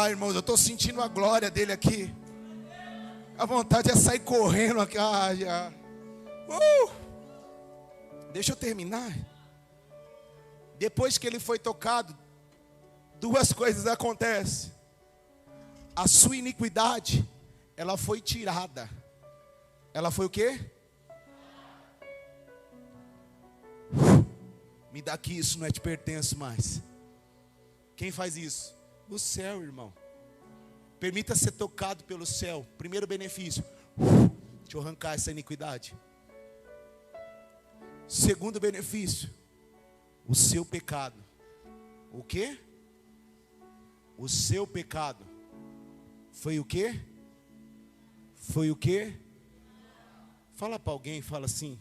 Irmãos, eu estou sentindo a glória dele aqui. A vontade é sair correndo aqui. Deixa eu terminar. Depois que ele foi tocado, duas coisas acontecem. A sua iniquidade, ela foi tirada. Ela foi o quê? Me dá aqui, isso não te pertence mais. Quem faz isso? O céu, irmão. Permita ser tocado pelo céu. Primeiro benefício, deixa eu arrancar essa iniquidade. Segundo benefício, o seu pecado. O quê? O seu pecado foi o quê? Foi o quê? Fala para alguém, fala assim: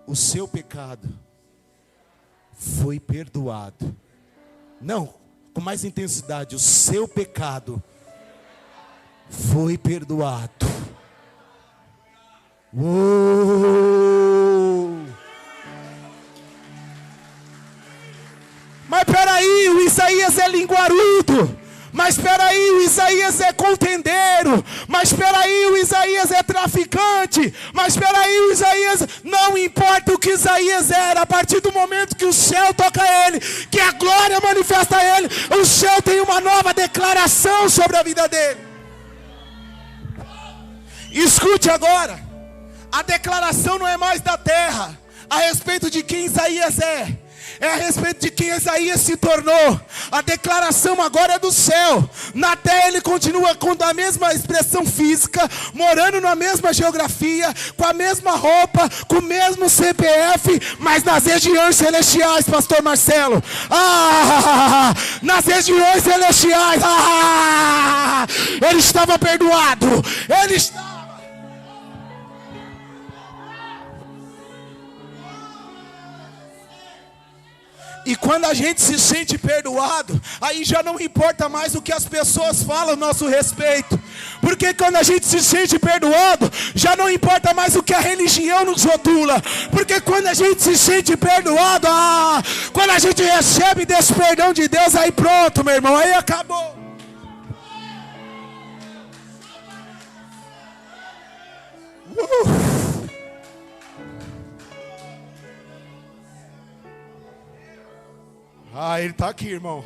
o seu pecado foi perdoado. Não, com mais intensidade, o seu pecado foi perdoado. Mas peraí, o Isaías é linguarudo. Mas peraí, o Isaías é contendeiro. Mas peraí, o Isaías é traficante. Mas peraí, o Isaías, não importa o que Isaías era, a partir do momento que o céu toca ele, que a glória manifesta ele, o céu tem uma nova declaração sobre a vida dele. Escute agora, a declaração não é mais da terra a respeito de quem Isaías é a respeito de quem Isaías se tornou. A declaração agora é do céu. Na terra ele continua com a mesma expressão física, morando na mesma geografia, com a mesma roupa, com o mesmo CPF, mas nas regiões celestiais, pastor Marcelo. Nas regiões celestiais. Ele estava perdoado. Ele estava. E quando a gente se sente perdoado, aí já não importa mais o que as pessoas falam a nosso respeito. Porque quando a gente se sente perdoado, já não importa mais o que a religião nos rotula. Porque quando a gente se sente perdoado, quando a gente recebe desse perdão de Deus, aí pronto, meu irmão, aí acabou. Ele está aqui, irmão.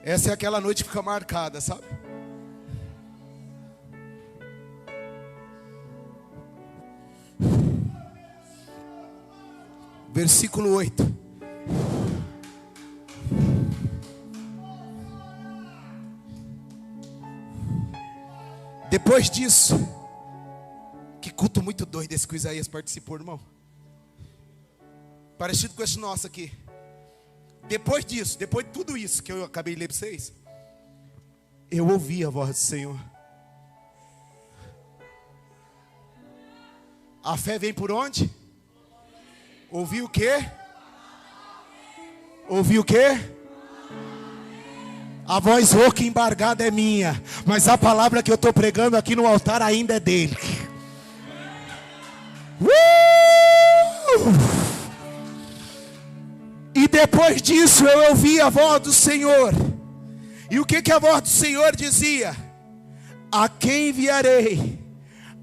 Essa é aquela noite que fica marcada, sabe? Versículo 8. Depois disso, que culto muito doido esse que o Isaías participou, irmão. Parecido com esse nosso aqui. Depois disso, depois de tudo isso que eu acabei de ler para vocês, eu ouvi a voz do Senhor. A fé vem por onde? Ouvir o quê? Ouvir o quê? A voz rouca e embargada é minha, mas a palavra que eu estou pregando aqui no altar ainda é dele. E depois disso eu ouvi a voz do Senhor. E o que a voz do Senhor dizia? A quem enviarei?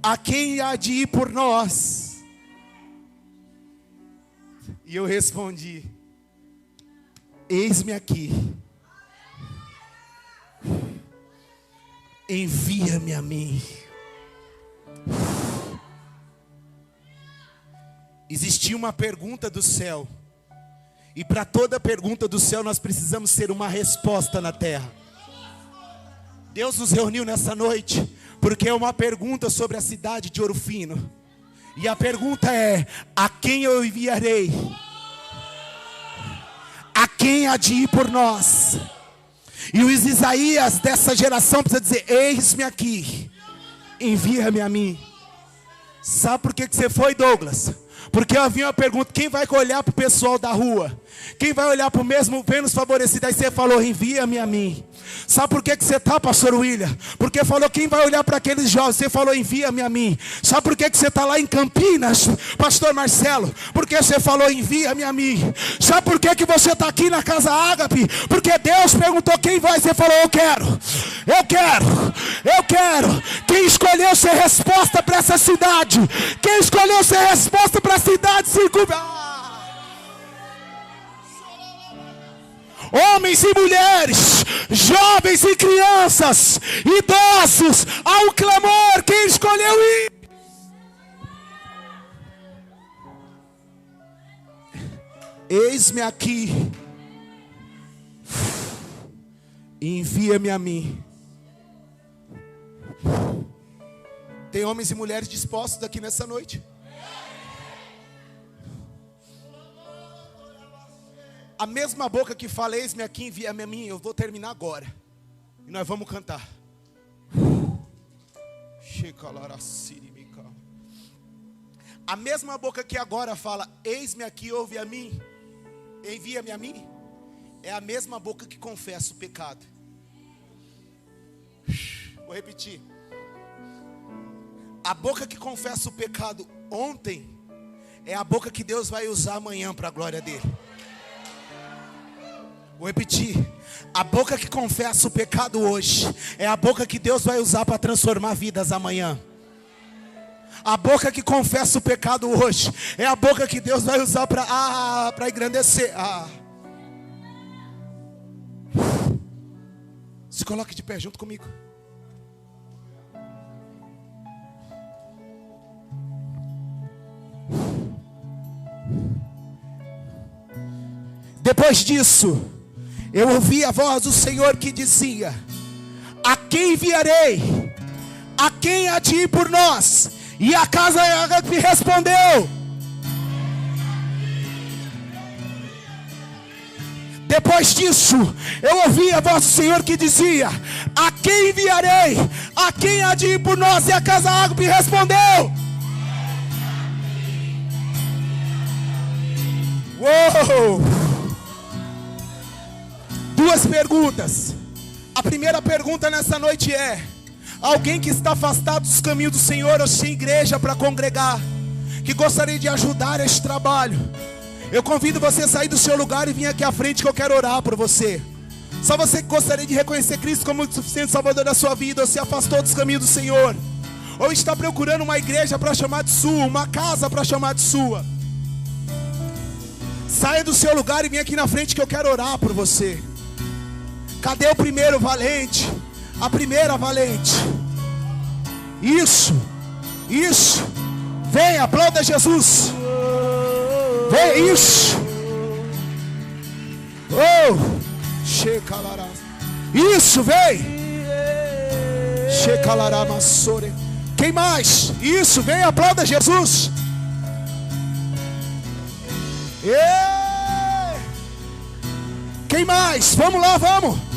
A quem há de ir por nós? E eu respondi: eis-me aqui. Envia-me a mim. Existia uma pergunta do céu. E para toda pergunta do céu nós precisamos ser uma resposta na terra. Deus nos reuniu nessa noite Porque é uma pergunta sobre a cidade de Ouro Fino. E a pergunta é: a quem eu enviarei? A quem há de ir por nós? E os Isaías dessa geração precisa dizer: eis-me aqui, envia-me a mim. Sabe por que você foi, Douglas? Porque havia uma pergunta: quem vai olhar para o pessoal da rua? Quem vai olhar para o mesmo menos favorecido? Aí você falou: envia-me a mim. Sabe por que você está, pastor William? Porque falou: quem vai olhar para aqueles jovens? Você falou: envia-me a mim. Sabe por que você está lá em Campinas, pastor Marcelo? Porque você falou: envia-me a mim. Sabe por que você está aqui na Casa Ágape? Porque Deus perguntou: quem vai? Você falou: eu quero, eu quero, eu quero. Quem escolheu ser resposta para essa cidade? Quem escolheu ser resposta para a cidade circunvizinha? Homens e mulheres, jovens e crianças, idosos, há um clamor. Quem escolheu ir? Eis-me aqui, envia-me a mim. Tem homens e mulheres dispostos aqui nessa noite? A mesma boca que fala: eis-me aqui, envia-me a mim. Eu vou terminar agora e nós vamos cantar. A mesma boca que agora fala: eis-me aqui, ouve a mim, envia-me a mim, é a mesma boca que confessa o pecado. Vou repetir. A boca que confessa o pecado ontem é a boca que Deus vai usar amanhã para a glória dele. Vou repetir. A boca que confessa o pecado hoje é a boca que Deus vai usar para transformar vidas amanhã. A boca que confessa o pecado hoje é a boca que Deus vai usar para engrandecer. Se coloque de pé junto comigo. Depois disso, eu ouvi a voz do Senhor que dizia: a quem enviarei? A quem há de ir por nós? E a casa me respondeu. Depois disso, eu ouvi a voz do Senhor que dizia: a quem enviarei? A quem há de ir por nós? E a casa me respondeu. Uou! Duas perguntas. A primeira pergunta nessa noite é: alguém que está afastado dos caminhos do Senhor, ou sem igreja para congregar, que gostaria de ajudar este trabalho, eu convido você a sair do seu lugar e vir aqui à frente, que eu quero orar por você. Só você que gostaria de reconhecer Cristo como o suficiente Salvador da sua vida, ou se afastou dos caminhos do Senhor, ou está procurando uma igreja para chamar de sua, uma casa para chamar de sua, saia do seu lugar e vem aqui na frente, que eu quero orar por você. Cadê o primeiro valente? A primeira valente. Isso. Vem, aplauda Jesus. Vem, isso. Isso, vem. Quem mais? Isso, vem, aplauda Jesus. Quem mais? Vamos lá, vamos.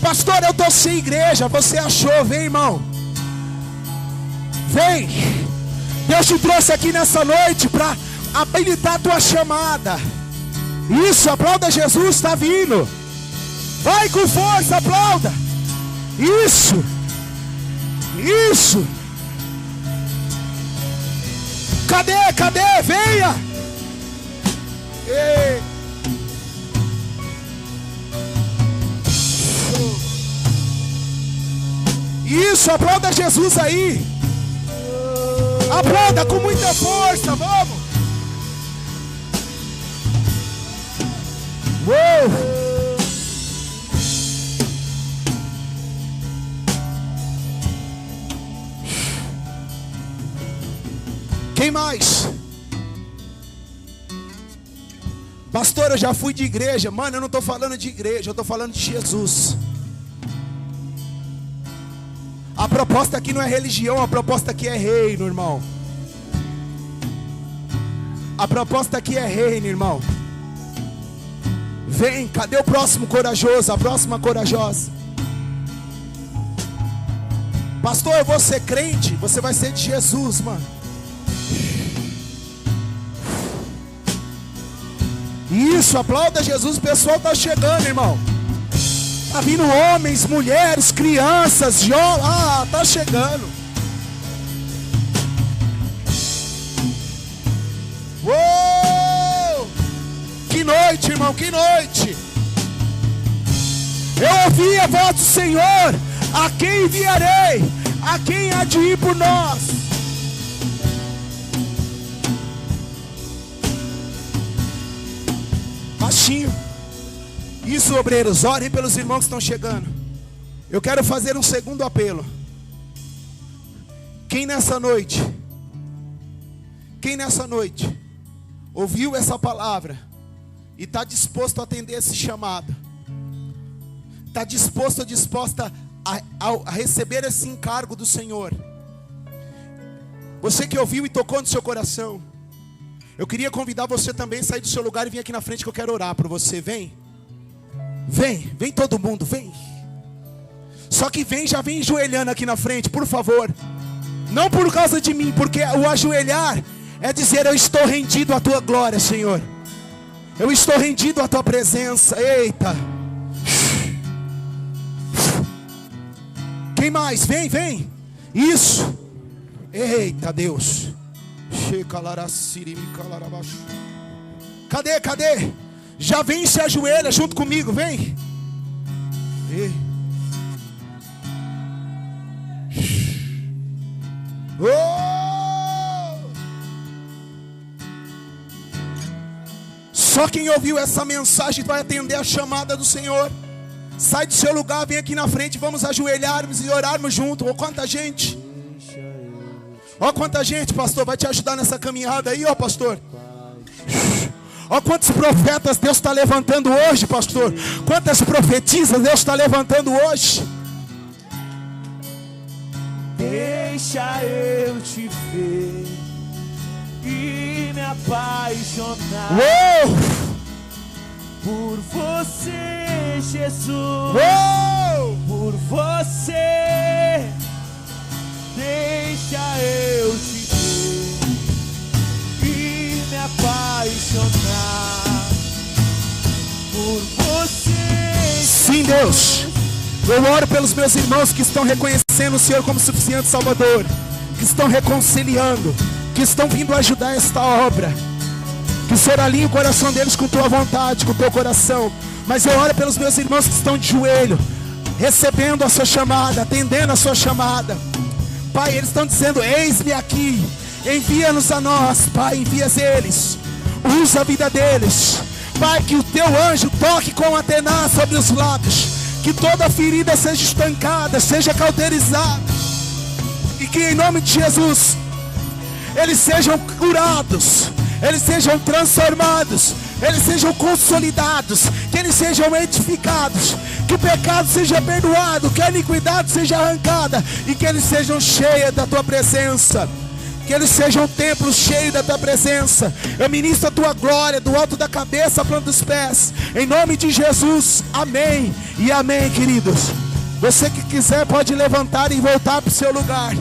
Pastor, eu estou sem igreja. Você achou? Vem, irmão. Vem. Deus te trouxe aqui nessa noite para habilitar a tua chamada. Isso, aplauda Jesus, está vindo. Vai com força, aplauda. Isso. Cadê? Venha. Ei. Isso, aplauda Jesus aí. Aplauda com muita força, vamos. Uou. Quem mais? Pastor, eu já fui de igreja. Mano, eu não estou falando de igreja, eu estou falando de Jesus. A proposta aqui não é religião, a proposta aqui é reino, irmão. A proposta aqui é reino, irmão. Vem, cadê o próximo corajoso? A próxima corajosa. Pastor, eu vou ser crente. Você vai ser de Jesus, mano. Isso, aplauda Jesus. O pessoal está chegando, irmão. Tá vindo homens, mulheres, crianças, jovens. Ah, tá chegando. Uou! Que noite, irmão, que noite. Eu ouvi a voz do Senhor. A quem enviarei? A quem há de ir por nós? Baixinho. Isso, obreiros, orem pelos irmãos que estão chegando. Eu quero fazer um segundo apelo. Quem nessa noite ouviu essa palavra e está disposto a atender esse chamado, está disposto ou disposta a receber esse encargo do Senhor, você que ouviu e tocou no seu coração, eu queria convidar você também a sair do seu lugar e vir aqui na frente que eu quero orar por você. Vem todo mundo, vem. Só que já vem ajoelhando aqui na frente, por favor. Não por causa de mim, porque o ajoelhar é dizer: eu estou rendido à tua glória, Senhor. Eu estou rendido à tua presença. Eita. Quem mais? Vem. Isso. Eita, Deus. Cadê? Já vem e se ajoelha junto comigo, vem. Oh! Só quem ouviu essa mensagem vai atender a chamada do Senhor. Sai do seu lugar, vem aqui na frente, vamos ajoelharmos e orarmos junto. Oh, quanta gente. Ó, quanta gente, pastor, vai te ajudar nessa caminhada aí, ó, pastor. Ó, quantos profetas Deus está levantando hoje, pastor. Quantas profetisas Deus está levantando hoje. Deixa eu te ver e me apaixonar. Uou! Por você, Jesus. Uou! Por você. Deixa eu te ver e me apaixonar por você. Sim, Deus. Eu oro pelos meus irmãos que estão reconhecendo o Senhor como suficiente Salvador, que estão reconciliando, que estão vindo ajudar esta obra. Que o Senhor alinhe o coração deles com tua vontade, com o teu coração. Mas eu oro pelos meus irmãos que estão de joelho, recebendo a sua chamada, atendendo a sua chamada. Pai, eles estão dizendo: eis-me aqui, envia-nos a nós. Pai, envias eles, usa a vida deles. Pai, que o teu anjo toque com a tenaz sobre os lábios, que toda ferida seja estancada, seja cauterizada, e que em nome de Jesus eles sejam curados, eles sejam transformados, eles sejam consolidados, que eles sejam edificados, que o pecado seja perdoado, que a iniquidade seja arrancada, e que eles sejam cheios da tua presença, que eles sejam templos cheios da tua presença. Eu ministro a tua glória do alto da cabeça à planta dos pés, em nome de Jesus, amém e amém, queridos. Você que quiser pode levantar e voltar para o seu lugar.